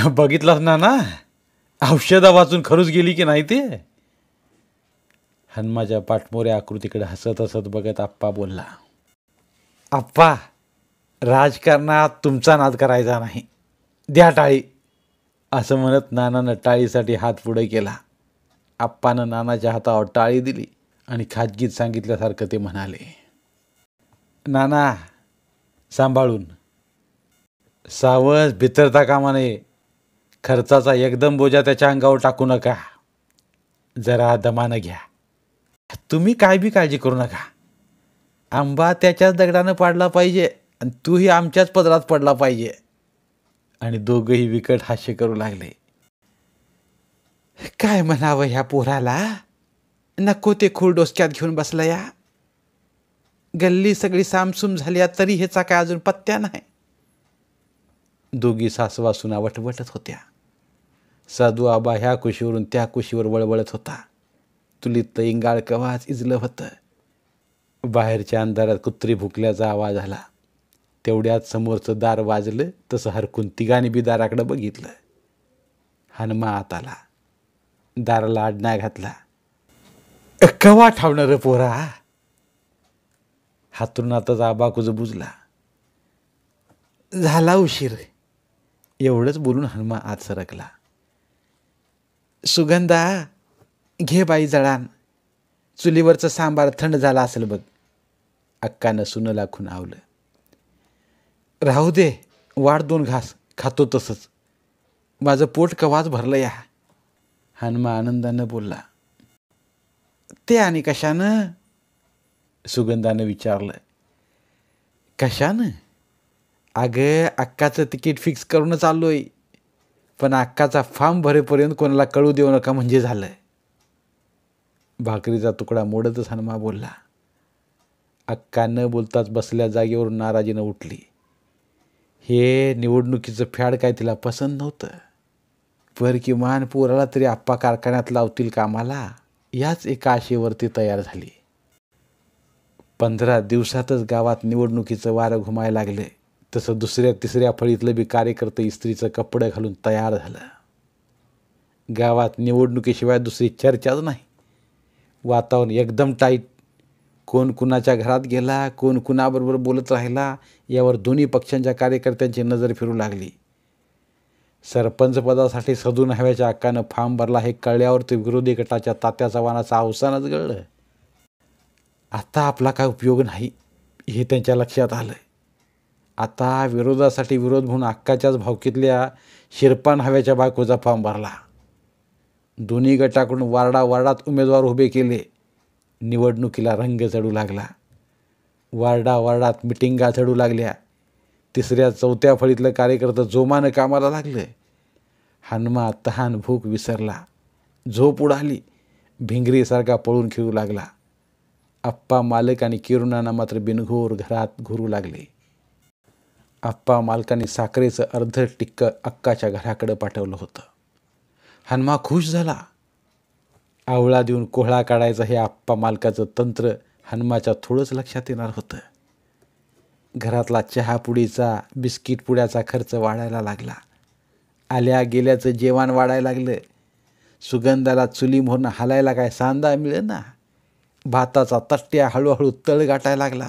बघितलंच ना, औषधा वाचून खरूच गेली की नाही ते. हनुमाच्या पाठमोऱ्या आकृतीकडे हसत हसत बघत आप्पा बोलला. आप्पा, राजकारणात तुमचा नाद करायचा नाही. द्या टाळी. असं म्हणत नानानं टाळीसाठी हात पुढे केला. आप्पानं नानाच्या हातावर टाळी दिली आणि खाजगीत सांगितल्यासारखं ते म्हणाले. नाना, सांभाळून. सावज भितरता कामा नये. खर्चाचा एकदम बोजा त्याच्या अंगावर टाकू नका. जरा दमानं घ्या. तुम्ही काय बी काळजी करू नका. आंबा त्याच्याच दगडानं पाडला पाहिजे आणि तूही आमच्याच पदरात पडला पाहिजे. आणि दोघंही विकट हास्य करू लागले. काय म्हणावं ह्या पोराला. नको ते खूळ डोसक्यात घेऊन बसला या. गल्ली सगळी सामसूम झाली तरी ह्याचा काय अजून पत्त्या नाही. दोघी सासवा सुना वटवटत होत्या. साधू आबा ह्या कुशीवरून त्या कुशीवर वळवळत होता. चुलीत इंगाळ कवाच इजलं होतं. बाहेरच्या अंधारात कुत्री भुकल्याचा आवाज आला. तेवढ्यात समोरचं दार वाजलं. तसं हरकून तिघांनी बी दाराकडं बघितलं. हनुमा आत आला. दाराला आडण्या घातला. कवा ठावणार रे पोरा. हातरुणातच आबा कुज बुजला. झाला उशीर. एवढंच बोलून हनुमा आत सरकला. सुगंधा, घे बाई जळान. चुलीवरचं सांबार थंड झाला असेल बघ. अक्कानं सुनला खुणावलं. राहू दे, वाढ 2 घास. खातो तसंच. माझं पोट कवाच भरलं या. हनुमा आनंदानं बोलला. ते आणि कशानं? सुगंधानं विचारलं. कशानं? अगं, अक्काचं तिकीट फिक्स करूनच आलोय. पण अक्काचा फॉर्म भरेपर्यंत कोणाला कळू देऊ नका म्हणजे झालं. भाकरीचा तुकडा मोडतच हनुमा बोलला. अक्का न बोलताच बसल्या जागेवरून नाराजीनं उठली. हे निवडणुकीचं फॅड काय तिला पसंत नव्हतं. पर किमान पोराला तरी आप्पा कारखान्यात लावतील कामाला याच एका आशेवरती तयार झाली. 15 दिवसातच गावात निवडणुकीचं वारं घुमायला लागले. तसं 2ऱ्या-3ऱ्या फळीतलं बी कार्यकर्ते इस्त्रीचं कपडं घालून तयार झालं. गावात निवडणुकीशिवाय दुसरी चर्चाच नाही. वातावरण एकदम टाईट. कोण कुणाच्या घरात गेला, कोण कुणाबरोबर बोलत राहिला यावर दोन्ही पक्षांच्या कार्यकर्त्यांची नजर फिरू लागली. सरपंच पदासाठी सदू न्हाव्याच्या अक्कानं फॉर्म भरला हे कळल्यावर ते विरोधी गटाच्या तात्या चव्हाणाचं अवसानच गळलं. आता आपला काय उपयोग नाही हे त्यांच्या लक्षात आलं. आता विरोधासाठी विरोध म्हणून अक्काच्याच भावकीतल्या शिरपान हव्याच्या बायकोचा फॉर्म भरला. दोन्ही गटाकडून वार्डात उमेदवार उभे केले. निवडणुकीला रंग चढू लागला. वार्डात मिटिंगा चढू लागल्या. तिसऱ्या चौथ्या फळीतलं कार्यकर्तं जोमानं कामाला लागलं. हनुमा तहान भूक विसरला. झोप उडाली. भिंगरीसारखा पळून खेळू लागला. आप्पा मालक आणि किरुणाना मात्र बिनघोर घरात घुरू लागले. आप्पा मालकांनी साखरेचं अर्ध टिक्क अक्काच्या घराकडं पाठवलं होतं. हनुमा खुश झाला. आवळा देऊन कोहळा काढायचं हे आप्पा मालकाचं तंत्र हनुमाच्या थोडंच लक्षात येणार होतं. घरातला चहापुडीचा बिस्किट पुड्याचा खर्च वाढायला लागला. आल्या गेल्याचं जेवण वाढायला लागलं. सुगंधाला चुली मोहरनं हालायला काय सांदा मिळेना. भाताचा तट्ट्या हळूहळू तळ गाठायला लागला.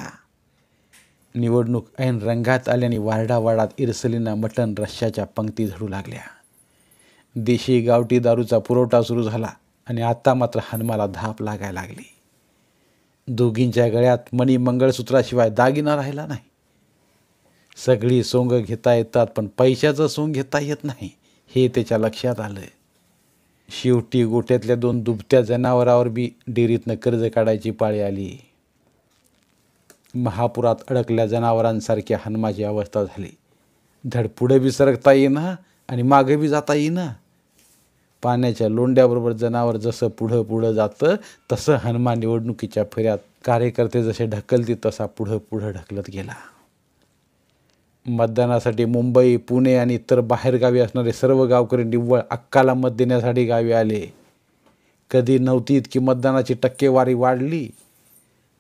निवडणूक ऐन रंगात आल्याने वार्डात इरसलीना मटण रश्श्याच्या पंक्ती झडू लागल्या. देशी गावठी दारूचा पुरवठा सुरू झाला आणि आता मात्र हनुमाला धाप लागायला लागली. दोघींच्या गळ्यात मणी मंगळसूत्राशिवाय दागिना राहिला नाही. सगळी सोंग घेता येतात पण पैशाचं सोंग घेता येत नाही हे त्याच्या लक्षात आलं. शेवटी गोठ्यातल्या 2 दुभत्या जनावरावर बी डेअरीतनं कर्ज काढायची पाळी आली. महापुरात अडकल्या जनावरांसारख्या हनुमाची अवस्था झाली. धड पुढे बी सरकता येईना आणि मागे बी जाता येईना. पाण्याच्या लोंड्याबरोबर जनावर जसं पुढं जातं तसं हनुमा निवडणुकीच्या फेऱ्यात कार्यकर्ते जसे ढकलतील तसा पुढं ढकलत गेला. मतदानासाठी मुंबई, पुणे आणि इतर बाहेरगावी असणारे सर्व गावकरी निव्वळ अक्काला मत देण्यासाठी गावी आले. कधी नव्हती इतकी मतदानाची टक्केवारी वाढली.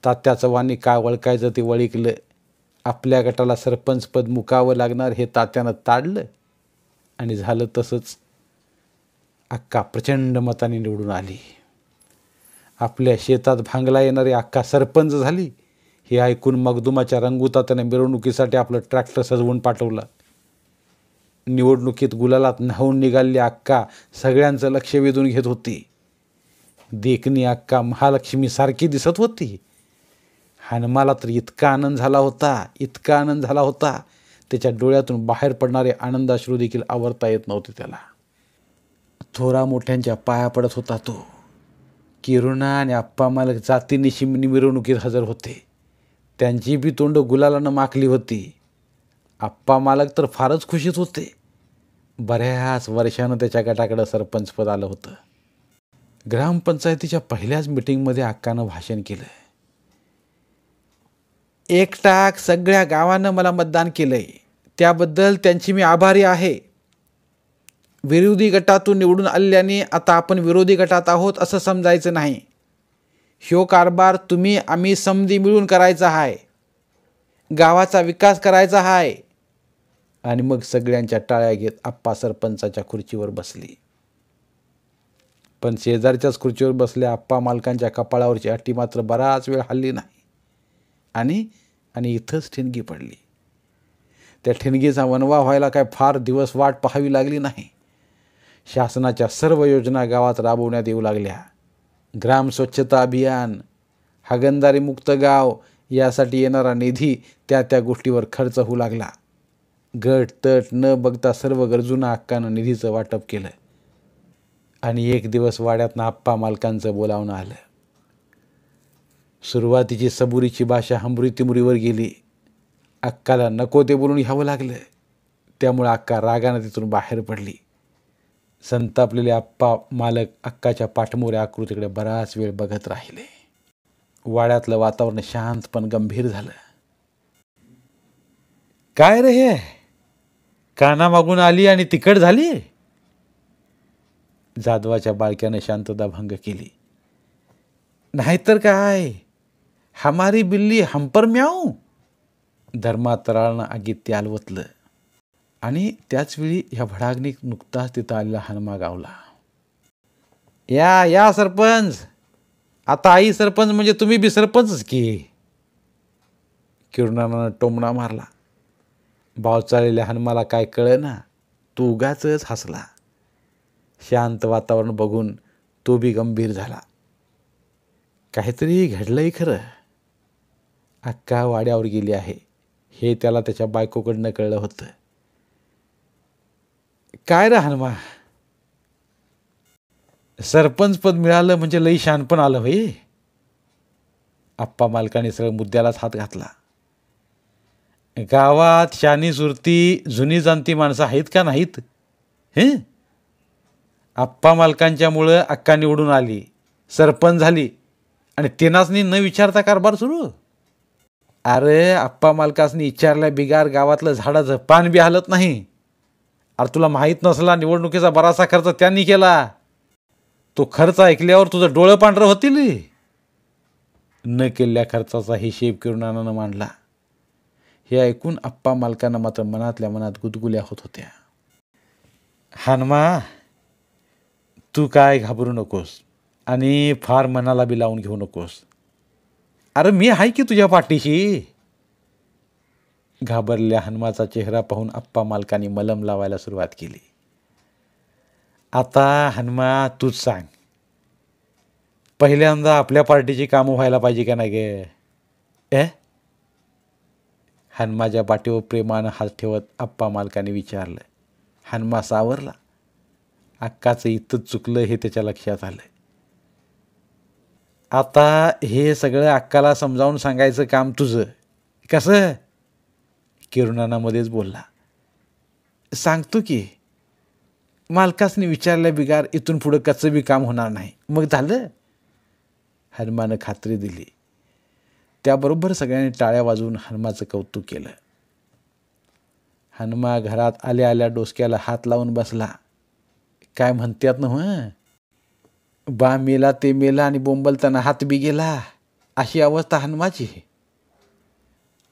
तात्या चव्हाणांनी काय वळखायचं ते वळिकलं. आपल्या गटाला सरपंचपद मुकावं लागणार हे तात्यानं ताडलं आणि झालं तसंच. अक्का प्रचंड मताने निवडून आली. आपल्या शेतात भांगला येणारी अक्का सरपंच झाली हे ऐकून मगदुमाच्या रंगूतात्याने मिरवणुकीसाठी आपलं ट्रॅक्टर सजवून पाठवलं. निवडणुकीत गुलालात न्हावून निघालेली अक्का सगळ्यांचं लक्ष वेधून घेत होती. देखणी अक्का महालक्ष्मी सारखी दिसत होती. हनुमाला तर इतका आनंद झाला होता त्याच्या डोळ्यातून बाहेर पडणारे आनंदाश्रू देखील आवरता येत नव्हते त्याला. थोरा मोठ्यांच्या पाया पडत होता तो. किरुणा आणि आप्पा मालक जातीनिशी मिरवणुकीत हजर होते. त्यांची बी तोंड गुलालानं माखली होती. आप्पा मालक तर फारच खुशीत होते. बऱ्याच वर्षानं त्याच्या गटाकडं सरपंचपद आलं होतं. ग्रामपंचायतीच्या पहिल्याच मिटिंगमध्ये अक्कानं भाषण केलं. एकटाक सगळ्या गावानं मला मतदान केलंय त्याबद्दल त्यांची मी आभारी आहे. विरोधी गटातून निवडून आल्याने आता आपण विरोधी गटात आहोत असं समजायचं नाही. ह्यो कारभार तुम्ही आम्ही समधी मिळून करायचा आहे. गावाचा विकास करायचा आहे. आणि मग सगळ्यांच्या टाळ्या घेत आप्पा सरपंचाच्या खुर्चीवर बसली. पण शेजारच्याच खुर्चीवर बसल्या आप्पा मालकांच्या कपाळावरची अटी मात्र बराच वेळ हल्ली नाही. आणि इथंच ठिणगी पडली. त्या ठिणगीचा वनवा व्हायला काय फार दिवस वाट पाहावी लागली नाही. शासनाच्या सर्व योजना गावात राबवण्यात येऊ लागल्या. ग्राम स्वच्छता अभियान, हागणदारी मुक्त गाव यासाठी येणारा निधी त्या गोष्टीवर खर्च होऊ लागला. गट तट न बघता सर्व गरजूंना अक्कानं निधीचं वाटप केलं. आणि एक दिवस वाड्यातनं आप्पा मालकांचं बोलावणं आलं. सुरुवातीची सबुरीची भाषा हमरी-तिमरीवर गेली. अक्काला नको ते बोलून घ्यावं लागलं. त्यामुळे अक्का रागानं तिथून बाहेर पडली. संतापलेले आप्पा मालक अक्काच्या पाठमोऱ्या आकृतीकडे बराच वेळ बघत राहिले. वाड्यातलं वातावरण शांत पण गंभीर झालं. काय रे हे, काना मागून आली आणि तिकट झाली? जाधवाच्या बाळक्यानं शांतता भंग केली. नाहीतर काय, हमारी बिल्ली हमपर म्याऊ. धर्मातराळनं आगीत ते आलवतलं. आणि त्याचवेळी ह्या भडाग्नीत नुकताच तिथं आलेला हनुमा गावला. या सरपंच, आता आई सरपंच म्हणजे तुम्ही बी सरपंचच की. किरुणानं टोमणा मारला. भाव चाललेल्या हनुमाला काय कळेना. तो उगाचच हसला. शांत वातावरण बघून तो बी गंभीर झाला. काहीतरी घडलंय खरं. अक्का वाड्यावर गेली आहे हे त्याला त्याच्या बायकोकडनं कळलं होतं. काय रे हनुमा, सरपंच पद मिळालं म्हणजे लई शहाणपण आलं भाई. आप्पा मालकाने सगळं मुद्द्यालाच हात घातला. गावात शानी सुरती जुनी जाणती माणसं आहेत का नाहीत? हे आप्पा मालकांच्यामुळं अक्का निवडून आली, सरपंच झाली आणि तेनासनी न विचारता कारभार सुरू. अरे आप्पा मालकासनी विचारल्या बिगार गावातलं झाडाचं पान बी हालत नाही. अरे तुला माहीत नसला निवडणुकीचा बराचसा खर्च त्यांनी केला. तो खर्च ऐकल्यावर तुझं डोळं पांढरं होतील. न केलेल्या खर्चाचा हिशेब किरुणानं मांडला. हे ऐकून आप्पा मालकांना मात्र मनातल्या मनात गुदगुल्या होत होत्या. हनुमा, तू काय घाबरू नकोस आणि फार मनाला बी लावून घेऊ नकोस. अरे मी आहे की तुझ्या पाठीशी. घाबरलेल्या हनुमाचा चेहरा पाहून आप्पा मालकांनी मलम लावायला सुरुवात केली. आता हनुमा तूच सांग, पहिल्यांदा आपल्या पार्टीची कामं व्हायला पाहिजे का नाही गे? हनुमाच्या पाठीवर प्रेमानं हात ठेवत आप्पा मालकाने विचारलं. हनुमा सावरला. अक्काचं इथंच चुकलं हे त्याच्या लक्षात आलं. आता हे सगळं अक्काला समजावून सांगायचं काम तुझं. कसं? किरुणाना मध्येच बोलला. सांगतो की, मालकासनी विचारल्या बिगार इथून पुढं कच्चं बी काम होणार नाही. मग झालं. हनुमानं खात्री दिली. त्याबरोबर सगळ्यांनी टाळ्या वाजवून हनुमाचं कौतुक केलं. हनुमा घरात आल्या आल्या डोसक्याला हात लावून बसला. काय म्हणतात ना, बा मेला ते मेला आणि बोंबलताना हात बी गेला, अशी अवस्था हनुमाची.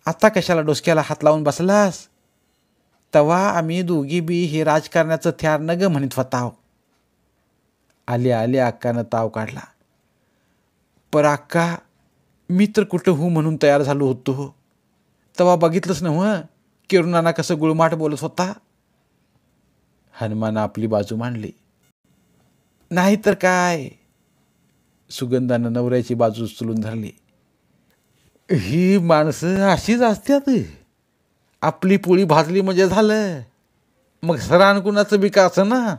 आता कशाला डोसक्याला हात लावून बसलास? तवा आम्ही दोघी बी हे राजकारणाचं थ्यार न ग म्हणत होताव. आल्या आल्या अक्कानं ताव काढला. पर अक्का, मी तर कुठं हो म्हणून तयार झालो होतो. तवा बघितलंच ना किरुणाना कसं गुळमाट बोलत होता. हनुमानं आपली बाजू मांडली. नाही तर काय, सुगंधानं नवऱ्याची बाजू उचलून धरली. ही माणसं अशीच असतात. आपली पोळी भाजली म्हणजे झालं, मग सरान कुणाचं बी का असं ना.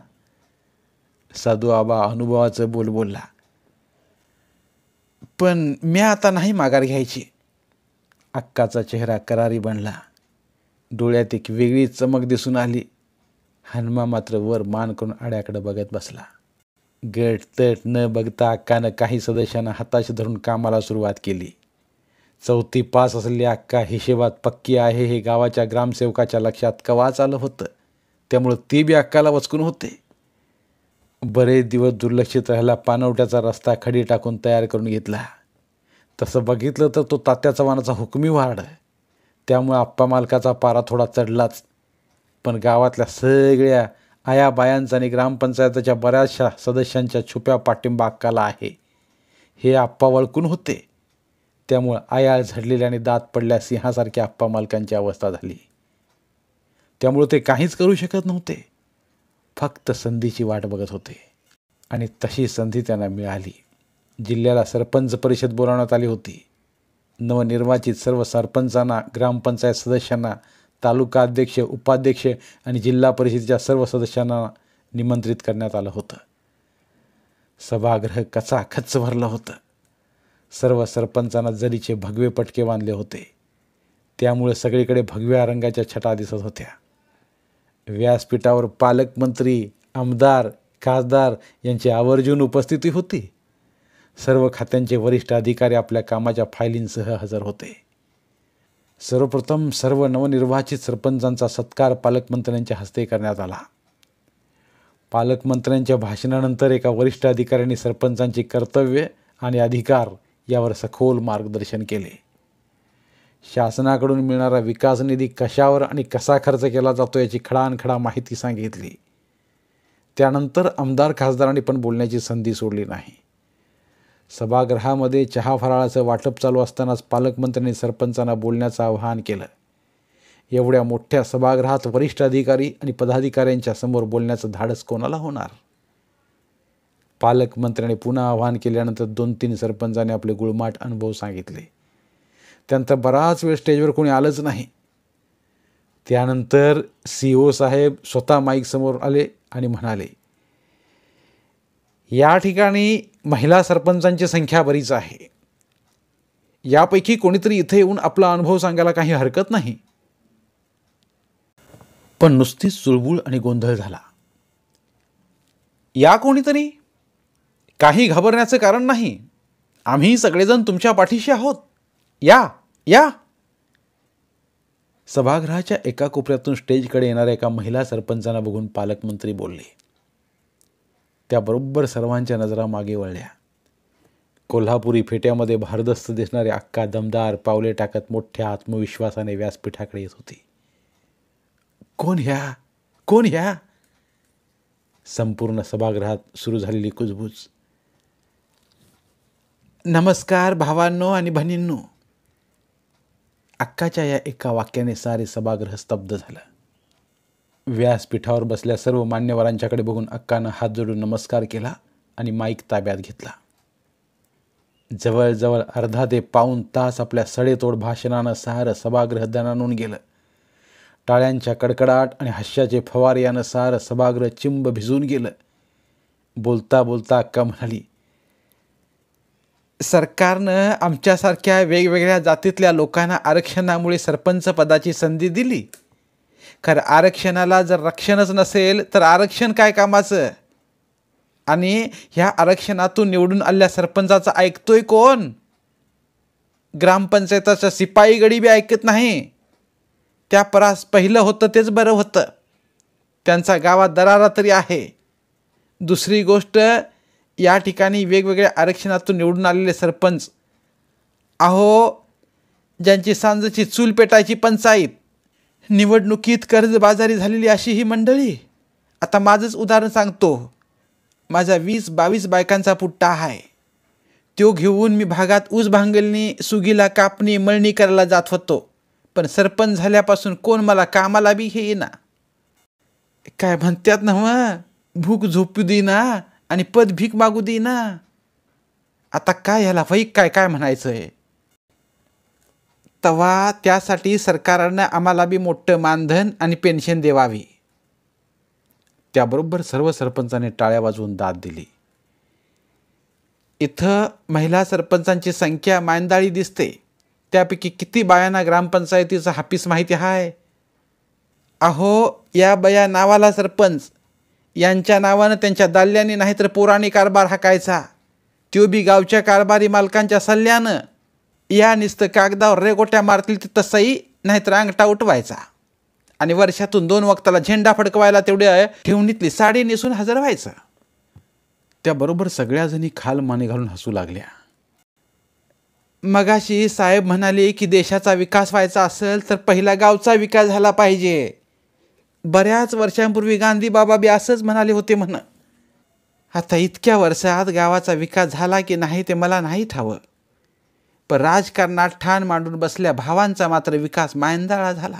साधू आबा अनुभवाचं बोल बोलला. पण मी आता नाही माघार घ्यायची. अक्काचा चेहरा करारी बनला. डोळ्यात एक वेगळी चमक दिसून आली. हनुमा मात्र वर मान करून आड्याकडे बघत बसला. गट तट न बघता अक्कानं काही सदस्यांना हाताशी धरून कामाला सुरुवात केली. 4थी पास असलेली अक्का हिशेबात पक्की आहे हे गावाच्या ग्रामसेवकाच्या लक्षात कवाच आलं होतं. त्यामुळं ती बी अक्काला वचकून होते. बरेच दिवस दुर्लक्षित राहिला पानवट्याचा रस्ता खडी टाकून तयार करून घेतला. तसं बघितलं तर तो तात्या चव्हाणाचा हुकमी वार्ड. त्यामुळे आप्पा मालकाचा पारा थोडा चढलाच. पण गावातल्या सगळ्या आया बायांचा आणि ग्रामपंचायतीच्या बऱ्याचशा सदस्यांच्या छुप्या पाठिंबा अक्काला आहे हे आप्पा वळखून होते. त्यामुळं आयाळ झडलेल्या आणि दात पडल्या सिंहासारख्या आप्पा मालकांची अवस्था झाली. त्यामुळं ते काहीच करू शकत नव्हते. फक्त संधीची वाट बघत होते. आणि तशी संधी त्यांना मिळाली. जिल्ह्याला सरपंच परिषद बोलावण्यात आली होती. नवनिर्वाचित सर्व सरपंचांना, ग्रामपंचायत सदस्यांना, तालुका अध्यक्ष, उपाध्यक्ष आणि जिल्हा परिषदेच्या सर्व सदस्यांना निमंत्रित करण्यात आलं होतं. सभागृह कचाखच भरलं होतं. सर्व सरपंचांना जरीचे भगवे पटके बांधले होते. त्यामुळे सगळीकडे भगव्या रंगाच्या छटा दिसत होत्या. व्यासपीठावर पालकमंत्री, आमदार, खासदार यांची आवर्जून उपस्थिती होती. सर्व खात्यांचे वरिष्ठ अधिकारी आपल्या कामाच्या फायलींसह हजर होते. सर्वप्रथम सर्व नवनिर्वाचित सरपंचांचा सत्कार पालकमंत्र्यांच्या हस्ते करण्यात आला. पालकमंत्र्यांच्या भाषणानंतर एका वरिष्ठ अधिकाऱ्यांनी सरपंचांची कर्तव्ये आणि अधिकार यावर सखोल मार्गदर्शन केले. शासनाकडून मिळणारा विकास निधी कशावर आणि कसा खर्च केला जातो याची खडानखडा माहिती सांगितली. त्यानंतर आमदार खासदारांनी पण बोलण्याची संधी सोडली नाही. सभागृहामध्ये चहा फराळाचं वाटप चालू असतानाच पालकमंत्र्यांनी सरपंचांना बोलण्याचं आवाहन केलं. एवढ्या मोठ्या सभागृहात वरिष्ठ अधिकारी आणि पदाधिकाऱ्यांच्या समोर बोलण्याचं धाडस कोणाला होणार. पालकमंत्र्यांनी पुन्हा आवाहन केल्यानंतर 2-3 सरपंचांनी आपले गुळमाट अनुभव सांगितले. त्यानंतर बराच वेळ स्टेजवर कोणी आलंच नाही. त्यानंतर CEO साहेब स्वतः माईकसमोर आले आणि म्हणाले, या ठिकाणी महिला सरपंचांची संख्या बरीच आहे. यापैकी कोणीतरी इथे येऊन आपला अनुभव सांगायला काही हरकत नाही. पण नुसतीच चुळबुळ आणि गोंधळ झाला. या कोणीतरी, काही घाबरण्याचं कारण नाही. आम्ही सगळेजण तुमच्या पाठीशी आहोत. या या. सभागृहाच्या एका कोपऱ्यातून स्टेजकडे येणाऱ्या एका महिला सरपंचांना बघून पालकमंत्री बोलले. त्याबरोबर सर्वांच्या नजरा मागे वळल्या. कोल्हापुरी फेट्यामध्ये भारदस्त दिसणारी अक्का दमदार पावले टाकत मोठ्या आत्मविश्वासाने व्यासपीठाकडे येत होती. कोण ह्या, कोण ह्या? संपूर्ण सभागृहात सुरू झालेली कुजबूज. नमस्कार भावांनो आणि बहिणींनो. अक्काच्या या एका वाक्याने सारे सभागृह स्तब्ध झालं. व्यासपीठावर बसल्या सर्व मान्यवरांच्याकडे बघून अक्कानं हात जोडून नमस्कार केला आणि माईक ताब्यात घेतला. जवळजवळ अर्धा ते पाऊण तास आपल्या सडेतोड भाषणानं सारं सभागृह दणाणून गेलं. टाळ्यांच्या कडकडाट आणि हास्याचे फवारे यानं सारं सभागृह चिंब भिजून गेलं. बोलता बोलता अक्का म्हणाली, सरकारनं आमच्यासारख्या वेगवेगळ्या जातीतल्या लोकांना आरक्षणामुळे सरपंच पदाची संधी दिली. खरं आरक्षणाला जर रक्षणच नसेल तर आरक्षण काय कामाचं? आणि ह्या आरक्षणातून निवडून आलेल्या सरपंचाचं ऐकतोय कोण? ग्रामपंचायताचा शिपाई गडी बी ऐकत नाही. त्या परास पहिलं होतं तेच बरं होतं. त्यांचा गावात दरारा तरी आहे. दुसरी गोष्ट, या ठिकाणी वेगवेगळ्या आरक्षणातून निवडून आलेले सरपंच, अहो ज्यांची सांजेची चूल पेटायची पंचायत, निवडणुकीत कर्जबाजारी झालेली अशी ही मंडळी. आता माझंच उदाहरण सांगतो. माझा 20-22 बायकांचा पुट्टा आहे. तो घेऊन मी भागात ऊस भांगलणी, सुगीला कापणी, मळणी करायला जात होतो. पण सरपंच झाल्यापासून कोण मला कामाला बी हे येईना. काय म्हणतात ना मग, भूक झोपू देईना आणि पद भीक मागू देईना. आता काय ह्याला वैक काय काय म्हणायचं आहे? तवा त्यासाठी सरकारनं आम्हाला बी मोठं मानधन आणि पेन्शन देवावी. त्याबरोबर सर्व सरपंचांनी टाळ्या वाजवून दाद दिली. इथं महिला सरपंचांची संख्या मांदाळी दिसते. त्यापैकी किती बायांना ग्रामपंचायतीचं हापीस माहिती आहे? अहो या बया नावाला सरपंच, यांच्या नावानं त्यांच्या दाल्ल्याने नाहीतर पोराणी कारभार हाकायचा. त्यो बी गावच्या कारभारी मालकांच्या सल्ल्यानं. या नुसतं कागदावर रेगोट्या मारतील तिथं सही, नाहीतर अंगठा उठवायचा आणि वर्षातून 2 वक्ताला झेंडा फडकवायला तेवढ्या ठेवणीतली साडी नेसून हजर व्हायचं. त्याबरोबर सगळ्या जणी खाल माने घालून हसू लागल्या. मगाशी साहेब म्हणाले की देशाचा विकास व्हायचा असेल तर पहिला गावचा विकास झाला पाहिजे. बऱ्याच वर्षांपूर्वी गांधी बाबा बी असंच म्हणाले होते म्हण. आता इतक्या वर्षात गावाचा विकास झाला की नाही ते मला नाही ठावं. पण राजकारणात ठाण मांडून बसल्या भावांचा मात्र विकास मांदाळा झाला.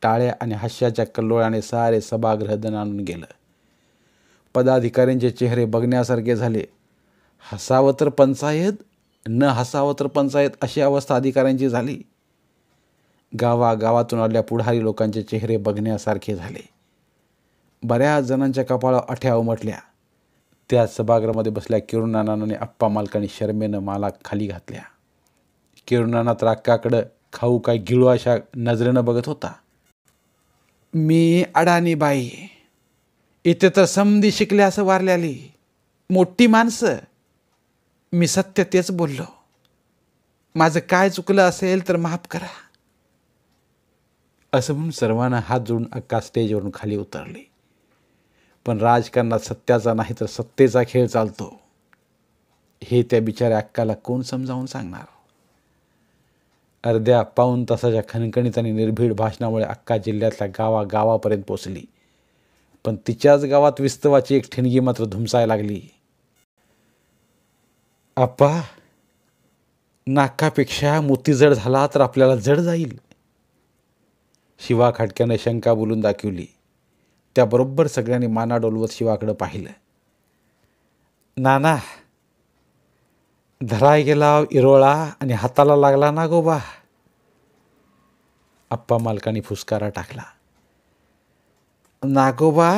टाळ्या आणि हास्याच्या कल्लोळाने सारे सभागृह दणाणून गेलं. पदाधिकाऱ्यांचे चेहरे बघण्यासारखे झाले. हसावं तर पंचायत, न हसावं तर पंचायत अशी अवस्था अधिकाऱ्यांची झाली. गावागावातून आलेल्या पुढारी लोकांचे चेहरे बघण्यासारखे झाले. बऱ्याच जणांच्या कपाळावर अठ्या उमटल्या. त्या सभागृहामध्ये बसल्या किरुणानाने आप्पा मालकांनी शर्मेनं माला खाली घातल्या. किरुणाना तर अक्काकडं खाऊ काय गिळू अशा नजरेनं बघत होता. मी अडाणी बाई, इथे तर समधी शिकले असं वारल्याली मोठी माणसं. मी सत्य तेच बोललो. माझं काय चुकलं असेल तर माफ करा. असं म्हणून सर्वांना हात जोडून अक्का स्टेजवरून खाली उतरली. पण राजकारणात सत्याचा नाही तर सत्तेचा खेळ चालतो हे त्या बिचाऱ्या अक्काला कोण समजावून सांगणार? अर्ध्या पाऊण तासाच्या खणखणीत आणि निर्भीड भाषणामुळे अक्का जिल्ह्यातल्या गावागावापर्यंत पोचली. पण तिच्याच गावात विस्तवाची एक ठिणगी मात्र धुमसायला लागली. आप्पा, नाकापेक्षा मोती जड झाला तर आपल्याला जड जाईल. शिवा खाटक्याने शंका बोलून दाखवली. त्याबरोबर सगळ्यांनी माना डोलवत शिवाकडे पाहिलं. नाना, धराय गेला इरोळा आणि हाताला लागला नागोबा. आप्पा मालकाने फुसकारा टाकला. नागोबा,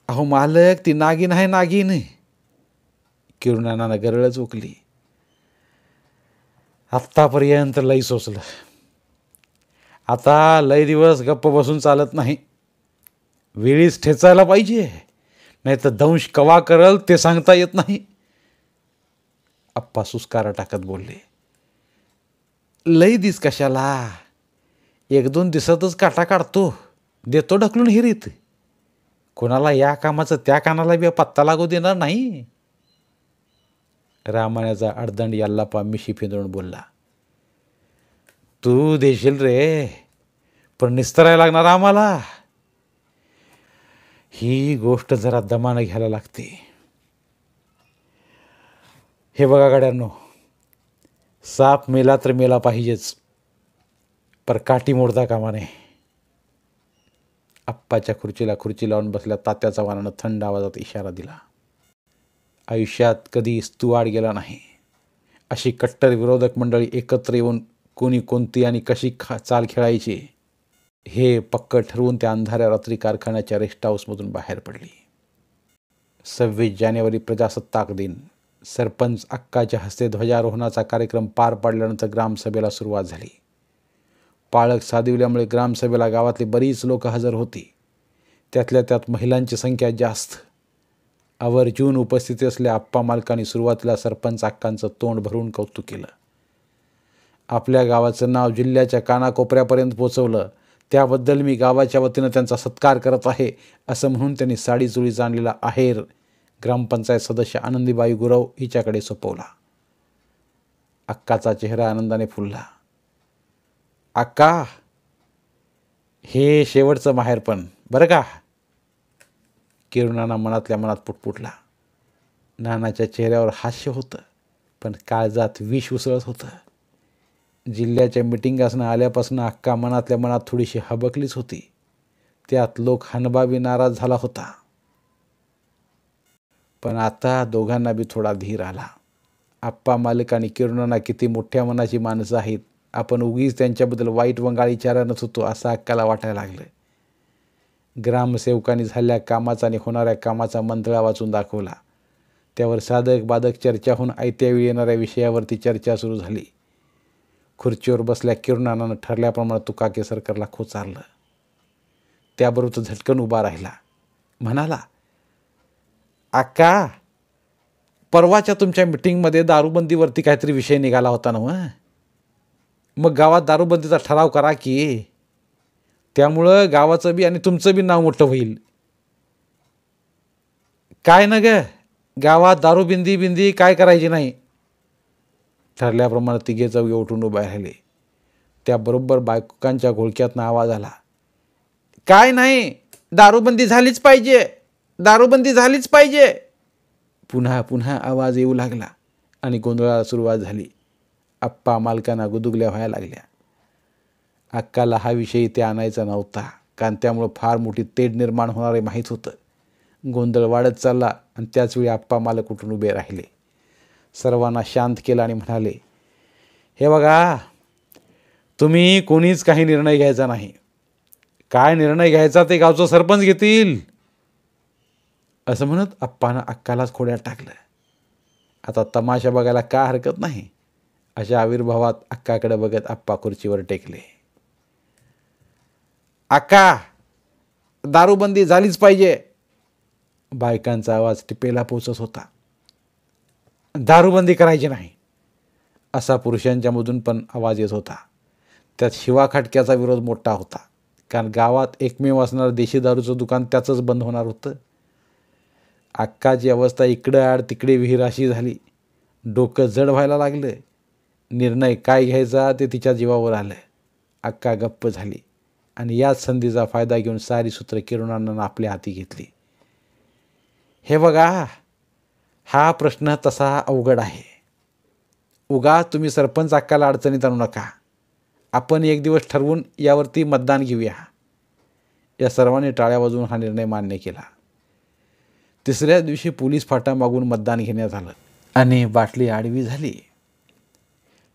अहो मालक, ती नागिन आहे, नागिन. किरुणानानं गरळच ओकली. आत्तापर्यंत लई सोसलं, आता लई दिवस गप्प बसून चालत नाही. वेळीच ठेचायला पाहिजे, नाही तर दंश कवा करल ते सांगता येत नाही. आप्पा सुस्कारा टाकत बोलले. लई दिस कशाला, 1-2 दिवसातच काटा काढतो, देतो ढकलून हिरीत. कोणाला या कामाचं त्या कानाला बी पत्ता लागू देणार नाही. रामाण्याचा अडदंड याल्लापा मिशी फिंदळून बोलला. तू देशील रे, पण निस्तरायला लागणार आम्हाला. ही गोष्ट जरा दमानं घ्यायला लागते. हे बघा गाड्यांनो, साप मेला तर मेला पाहिजेच, पर काठी मोडता कामा नये. आप्पाच्या खुर्चीला खुर्ची लावून बसल्या तात्या चव्हाणानं थंड आवाजात इशारा दिला. आयुष्यात कधी स्तुवाड गेला नाही. अशी कट्टर विरोधक मंडळी एकत्र येऊन कोणी कोणती आणि कशी चाल खेळायची हे पक्क ठरवून त्या अंधाऱ्या रात्री कारखान्याच्या रेस्ट हाऊसमधून बाहेर पडली. 26 जानेवारी प्रजासत्ताक दिन. सरपंच अक्काच्या हस्ते ध्वजारोहणाचा कार्यक्रम पार पाडल्यानंतर ग्रामसभेला सुरुवात झाली. पाळक साधिवल्यामुळे ग्रामसभेला गावातली बरीच लोक हजर होती. त्यातल्या त्यात महिलांची संख्या जास्त. आवर्जून उपस्थित असलेल्या आप्पा मालकांनी सुरुवातीला सरपंच अक्कांचं तोंड भरून कौतुक केलं. आपल्या गावाचं नाव जिल्ह्याच्या कानाकोपऱ्यापर्यंत पोचवलं, त्याबद्दल मी गावाच्या वतीनं त्यांचा सत्कार करत आहे, असं म्हणून त्यांनी साडी चोळीचा आणलेला आहेर ग्रामपंचायत सदस्य आनंदीबाई गुरव हिच्याकडे सोपवला. अक्काचा चेहरा आनंदाने फुलला. अक्का, हे शेवटचं माहेरपण बरं का. किरुणाना मनातल्या मनात पुटपुटला. नानाच्या चेहऱ्यावर हास्य होतं, पण काळजात विष उसळत होतं. जिल्ह्याच्या मिटिंगासनं आल्यापासून अक्का मनातल्या मनात थोडीशी हबकलीच होती. त्यात लोक हनबाबी नाराज झाला होता. पण आता दोघांना बी थोडा धीर आला. आप्पा मालक आणि किरुणाना किती मोठ्या मनाची माणसं आहेत, आपण उगीच त्यांच्याबद्दल वाईट वंगाळ विचारत होतो असं अक्काला वाटायला लागलं. ग्रामसेवकांनी झालेल्या कामाचा आणि होणाऱ्या कामाचा मंतळा वाचून दाखवला. त्यावर साधक बाधक चर्चा होऊन आयत्या वेळी येणाऱ्या विषयावरती चर्चा सुरू झाली. खुर्चीवर बसल्या किरुणानानं ठरल्याप्रमाणे तुकाके सरकारला खोचारलं. त्याबरोबर तो झटकन उभा राहिला. म्हणाला, अक्का, परवाच्या तुमच्या मिटिंगमध्ये दारूबंदीवरती काहीतरी विषय निघाला होता ना. मग गावात दारूबंदीचा ठराव करा की, त्यामुळं गावाचं बी आणि तुमचं बी नाव मोठं होईल. काय न ग, गावात दारूबंदी काय करायची नाही. ठरल्याप्रमाणे तिघे चौघे उठून उभे राहिले. त्याबरोबर बायकांच्या घोळक्यातनं आवाज आला, काय नाही, दारूबंदी झालीच पाहिजे, दारूबंदी झालीच पाहिजे. पुन्हा पुन्हा आवाज येऊ लागला आणि गोंधळाला सुरुवात झाली. आप्पा मालकांना गुदुगल्या व्हायला लागल्या. अक्काला हा विषय इथे आणायचा नव्हता, कारण त्यामुळं फार मोठी तेढ निर्माण होणारे माहीत होतं. गोंधळ वाढत चालला आणि त्याचवेळी आप्पा मालक उठून उभे राहिले. सर्वांना शांत केलं आणि म्हणाले, हे बघा, तुम्ही कोणीच काही निर्णय घ्यायचा नाही. काय निर्णय घ्यायचा ते गावचं सरपंच घेतील. असं म्हणत आप्पानं अक्कालाच खोड्यात टाकलं. आता तमाशा बघायला का हरकत नाही. अशा आविर्भावात अक्काकडे बघत आप्पा खुर्चीवर टेकले. अक्का, दारूबंदी झालीच पाहिजे. बायकांचा आवाज टिपेला पोचत होता. दारूबंदी करायची नाही असा पुरुषांच्या मधून पण आवाज येत होता. त्यात शिवाखाटक्याचा विरोध मोठा होता, कारण गावात एकमेव असणारं देशी दारूचं दुकान त्याचंच बंद होणार होतं. अक्काची अवस्था इकडं आड तिकडे विहीर अशी झाली. डोकं जड व्हायला लागलं. निर्णय काय घ्यायचा ते तिच्या जीवावर आलं. अक्का गप्प झाली आणि याच संधीचा फायदा घेऊन सारी सूत्र किरुणानं आपल्या हाती घेतली. हे बघा, हा प्रश्न तसा अवघड आहे. उगा तुम्ही सरपंच अक्काला अडचणीत आणू नका. आपण एक दिवस ठरवून यावरती मतदान घेऊया. या सर्वांनी टाळ्या वाजवून हा निर्णय मान्य केला. तिसऱ्या दिवशी पोलीस फाटा मागून मतदान घेण्यात आलं आणि बाटली आडवी झाली.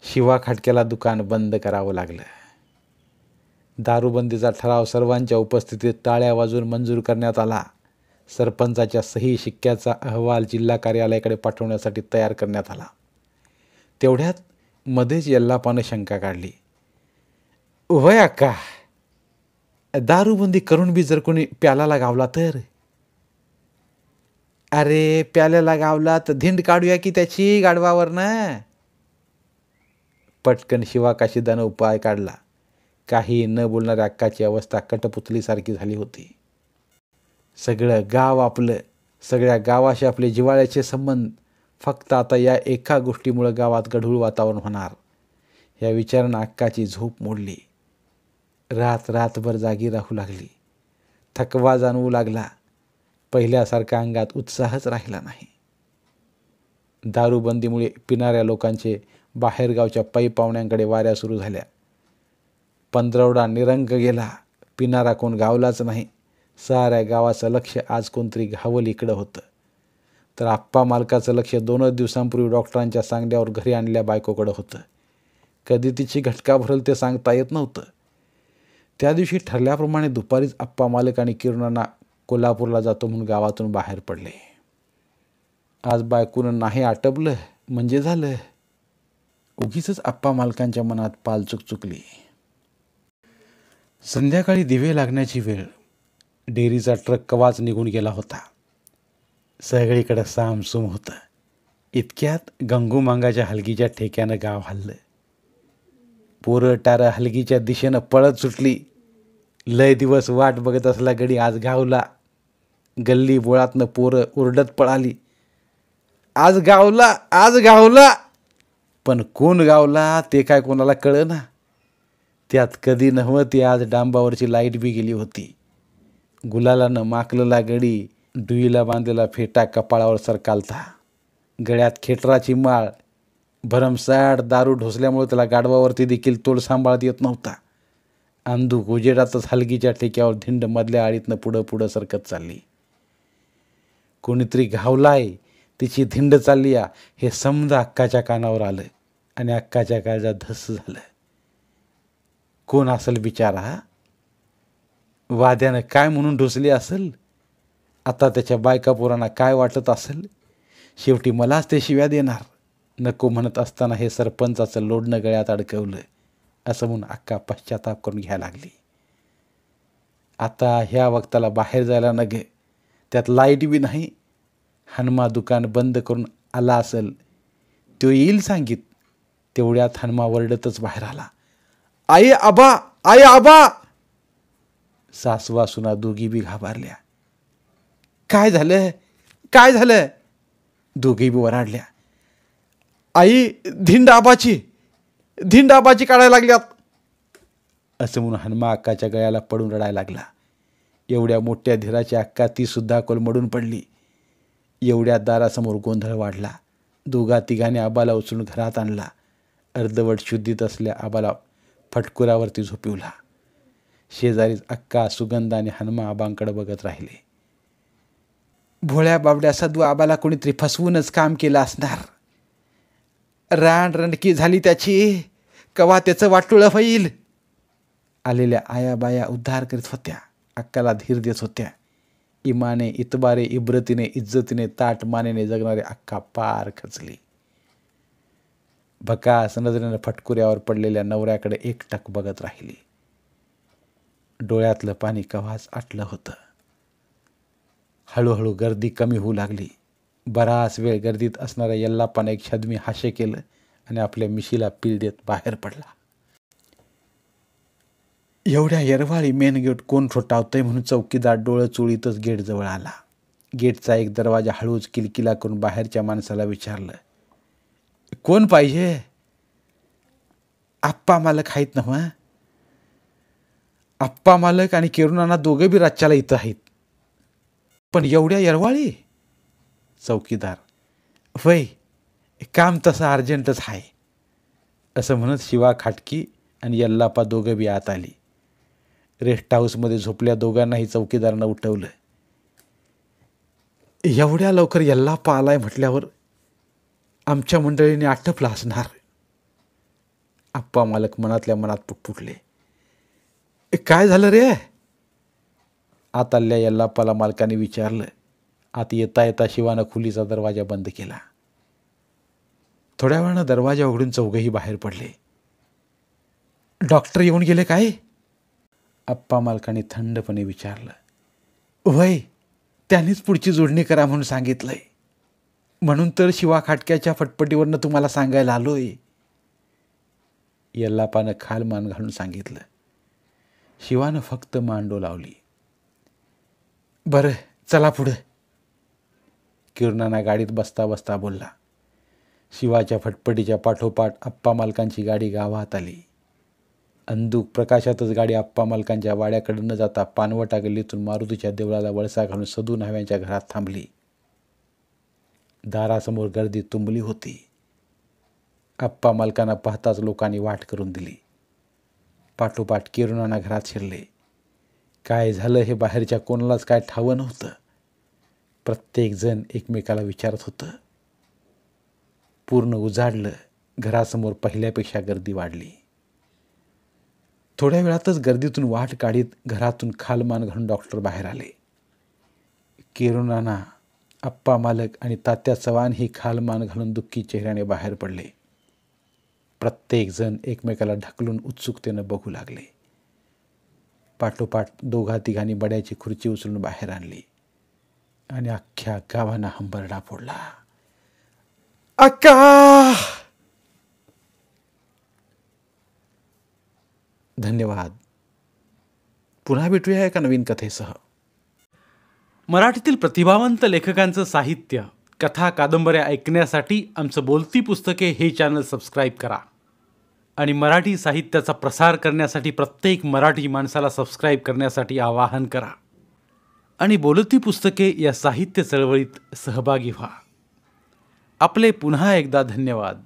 शिवा खाटक्याला दुकान बंद करावं लागलं. दारूबंदीचा ठराव सर्वांच्या उपस्थितीत टाळ्या वाजवून मंजूर करण्यात आला. सरपंचाच्या सही शिक्क्याचा अहवाल जिल्हा कार्यालयाकडे पाठवण्यासाठी तयार करण्यात आला. तेवढ्यात मध्येच यल्लापानं शंका काढली. वय अक्का, दारूबंदी करून बी जर कोणी प्यालाला गावला तर? अरे प्याल्याला गावला तर धिंड काढूया की त्याची गाढवावरनं. पटकन शिवाकाशीदानं उपाय काढला. काही न बोलणाऱ्या अक्काची अवस्था कटपुतलीसारखी झाली होती. सगळं गाव आपलं, सगळ्या गावाशी आपले जिव्हाळ्याचे संबंध. फक्त आता या एका गोष्टीमुळं गावात गढूळ वातावरण होणार. या विचारानं अक्काची झोप मोडली. रातभर जागी राहू लागली. थकवा जाणवू लागला. पहिल्यासारखा अंगात उत्साहच राहिला नाही. दारूबंदीमुळे पिणाऱ्या लोकांचे बाहेरगावच्या पै पाहुण्यांकडे वाऱ्या सुरू झाल्या. पंधरवडा निरंक गेला. पिणारा कोण गावलाच नाही. साऱ्या गावाचं लक्ष आज कोणतरी घावल इकडं होतं. तर आप्पा मालकाचं लक्ष 2 दिवसांपूर्वी डॉक्टरांच्या सांगण्यावर घरी आणल्या बायकोकडं होतं. कधी तिची घटका भरल ते सांगता येत नव्हतं. त्या दिवशी ठरल्याप्रमाणे दुपारीच आप्पा मालक आणि किरणांना कोल्हापूरला जातो म्हणून गावातून बाहेर पडले. आज बायकोनं नाही आटपलं म्हणजे झालं. उगीच आप्पा मालकांच्या मनात पालचूक चुकली. संध्याकाळी दिवे लागण्याची वेळ. डेअरीचा ट्रक कवाच निघून गेला होता. सगळीकडं सामसूम होतं. इतक्यात गंगूमांगाच्या हलगीच्या ठेक्यानं गाव हललं. पोरं टारं हलगीच्या दिशेनं पळत सुटली. लय दिवस वाट बघत असला गडी आज गावला. गल्ली बोळातनं पोरं ओरडत पळाली. आज गावला, आज गावला. पण कोण गावला ते काय कोणाला कळेना. त्यात कधी नव्हती आज डांबावरची लाईट बी गेली होती. गुलालानं माकलेला गडी, डुईला बांधलेला फेटा कपाळावर सरकालता. गळ्यात खेटराची माळ. भरमसाठ दारू ढोसल्यामुळे त्याला गाढवावरती देखील तोल सांभाळता येत नव्हता. अंधूक उजेडातच हलगीच्या ठेक्यावर धिंड मधल्या आळीतनं पुढं सरकत चालली. कोणीतरी घावलाय, तिची धिंड चालली या हे समजा अक्काच्या कानावर आलं आणि अक्काच्या काळजात धस झालं. कोण असेल बिचारा? वाद्यानं काय म्हणून ढोसली असेल? आता त्याच्या बायका पोरांना काय वाटत असेल? शेवटी मलाच ते शिव्या देणार. नको म्हणत असताना हे सरपंचाचं लोडणं गळ्यात अडकवलं असं म्हणून अक्का पश्चाताप करून घ्यायला लागली. आता ह्या वक्ताला बाहेर जायला नगे. त्यात लाईट बी नाही. हनुमा दुकान बंद करून आला असेल. तो येईल सांगित. तेवढ्यात हनुमा वरडतच बाहेर आला. आई आबा, आई आबा. सासवा सुना दोघी बी घाबरल्या. काय झालं, काय झालं? दोघी बी वराडल्या. आई धिंड आबाची काढायला लागल्यात असं म्हणून हनुमा अक्काच्या गळ्याला पडून रडायला लागला. एवढ्या मोठ्या धीराची अक्का ती सुद्धा कोलमडून पडली. एवढ्या दारासमोर गोंधळ वाढला. दोघा तिघांनी आबाला उचलून घरात आणला. अर्धवट शुद्धीत असल्या आबाला फटकुरावरती झोपिवला. शेजारीच अक्का, सुगंधा आणि हनुमा आबांकडे बघत राहिले. भोळ्या बाबड्या सदू आबाला कोणीतरी फसवूनच काम केलं असणार. रणकी झाली त्याची. कवा त्याचं वाटोळं होईल. आलेल्या आया बाया उद्धार करीत होत्या. अक्काला धीर देत होत्या. इमाने, इतबारे, इब्रतीने, इज्जतीने, ताट मानेने जगणारे अक्का पार खचली. भकास नजरेनं फटकुऱ्यावर पडलेल्या नवऱ्याकडे एकटक बघत राहिली. डोळ्यातलं पाणी कवाच आटलं होतं. हळूहळू गर्दी कमी होऊ लागली. बराच वेळ गर्दीत असणाऱ्या यल्लापानं एक छद्मी हास्य केलं आणि आपल्या मिशीला पील देत बाहेर पडला. एवढ्या येरवाळी मेन गेट कोण ठोठावतंय म्हणून चौकीदार डोळं चोळीतच गेटजवळ आला. गेटचा एक दरवाजा हळूच किलकिला करून बाहेरच्या माणसाला विचारलं, कोण पाहिजे? आप्पा मालक आहेत ना? आप्पा मालक आणि किरुणाना दोघं बी राज्याला इथं आहेत. पण एवढ्या येरवाळी? चौकीदार, वय काम तसं अर्जंटच आहे असं म्हणत शिवा खाटकी आणि यल्लापा दोघं बी आत आली. रेस्ट हाऊसमध्ये झोपल्या दोघांनाही चौकीदारानं उठवलं. एवढ्या लवकर यल्लापा आलाय म्हटल्यावर आमच्या मंडळीने आटपला असणार. आप्पा मालक मनातल्या मनात पुटपुटले. काय झालं रे? आतल्या यल्लाप्पाला मालकाने विचारलं. आत येता येता शिवानं खोलीचा दरवाजा बंद केला. थोड्या वेळानं दरवाजा उघडून चौघही बाहेर पडले. डॉक्टर येऊन गेले काय? आप्पा मालकाने थंडपणे विचारलं. वय, त्यांनीच पुढची जोडणी करा म्हणून सांगितलंय. म्हणून तर शिवा खाटक्याच्या फटफटीवरनं तुम्हाला सांगायला आलोय. यल्लापानं खाल मान घालून सांगितलं. शिवानं फक्त मान डोलावली. बरं, चला पुढं. किरणाना गाडीत बसता बसता बोलला. शिवाच्या फटफटीच्या पाठोपाठ आप्पा मालकांची गाडी गावात आली. अंधुक प्रकाशातच गाडी आप्पा मालकांच्या वाड्याकडे न जाता पानवटा गल्लीतून मारुतीच्या देवळाला वळसा घालून सदू न्हाव्यांच्या घरात थांबली. दारासमोर गर्दी तुंबली होती. आप्पा मालकांना पाहताच लोकांनी वाट करून दिली. पाठोपाठ किरणाना घरात शिरले. काय झालं हे बाहेरच्या कोणालाच काय ठावं नव्हतं. प्रत्येकजण एकमेकाला विचारत होतं. पूर्ण उजाडलं. घरासमोर पहिल्यापेक्षा गर्दी वाढली. थोड्या वेळातच गर्दीतून वाट काढीत घरातून खालमान घालून डॉक्टर बाहेर आले. किरणाना, आप्पा मालक आणि तात्या चव्हाण ही खालमान घालून दुःखी चेहऱ्याने बाहेर पडले. प्रत्येकजण एकमेकाला ढकलून उत्सुकतेनं बघू लागले. पाठोपाठ दोघा तिघांनी बड्याची खुर्ची उचलून बाहेर आणली आणि अख्ख्या गावानं हंबरडा फोडला. अक्का! धन्यवाद. पुन्हा भेटूया एका नवीन कथेसह. मराठीतील प्रतिभावंत लेखकांचं साहित्य, कथा, कादंबऱ्या ऐकण्यासाठी आमचं बोलती पुस्तके हे चॅनल सबस्क्राईब करा. आणि मराठी साहित्याचा प्रसार करण्यासाठी प्रत्येक मराठी माणसाला सबस्क्राईब करण्यासाठी आवाहन करा. आणि बोलती पुस्तके या साहित्य चळवळीत सहभागी व्हा. आपले पुन्हा एकदा धन्यवाद.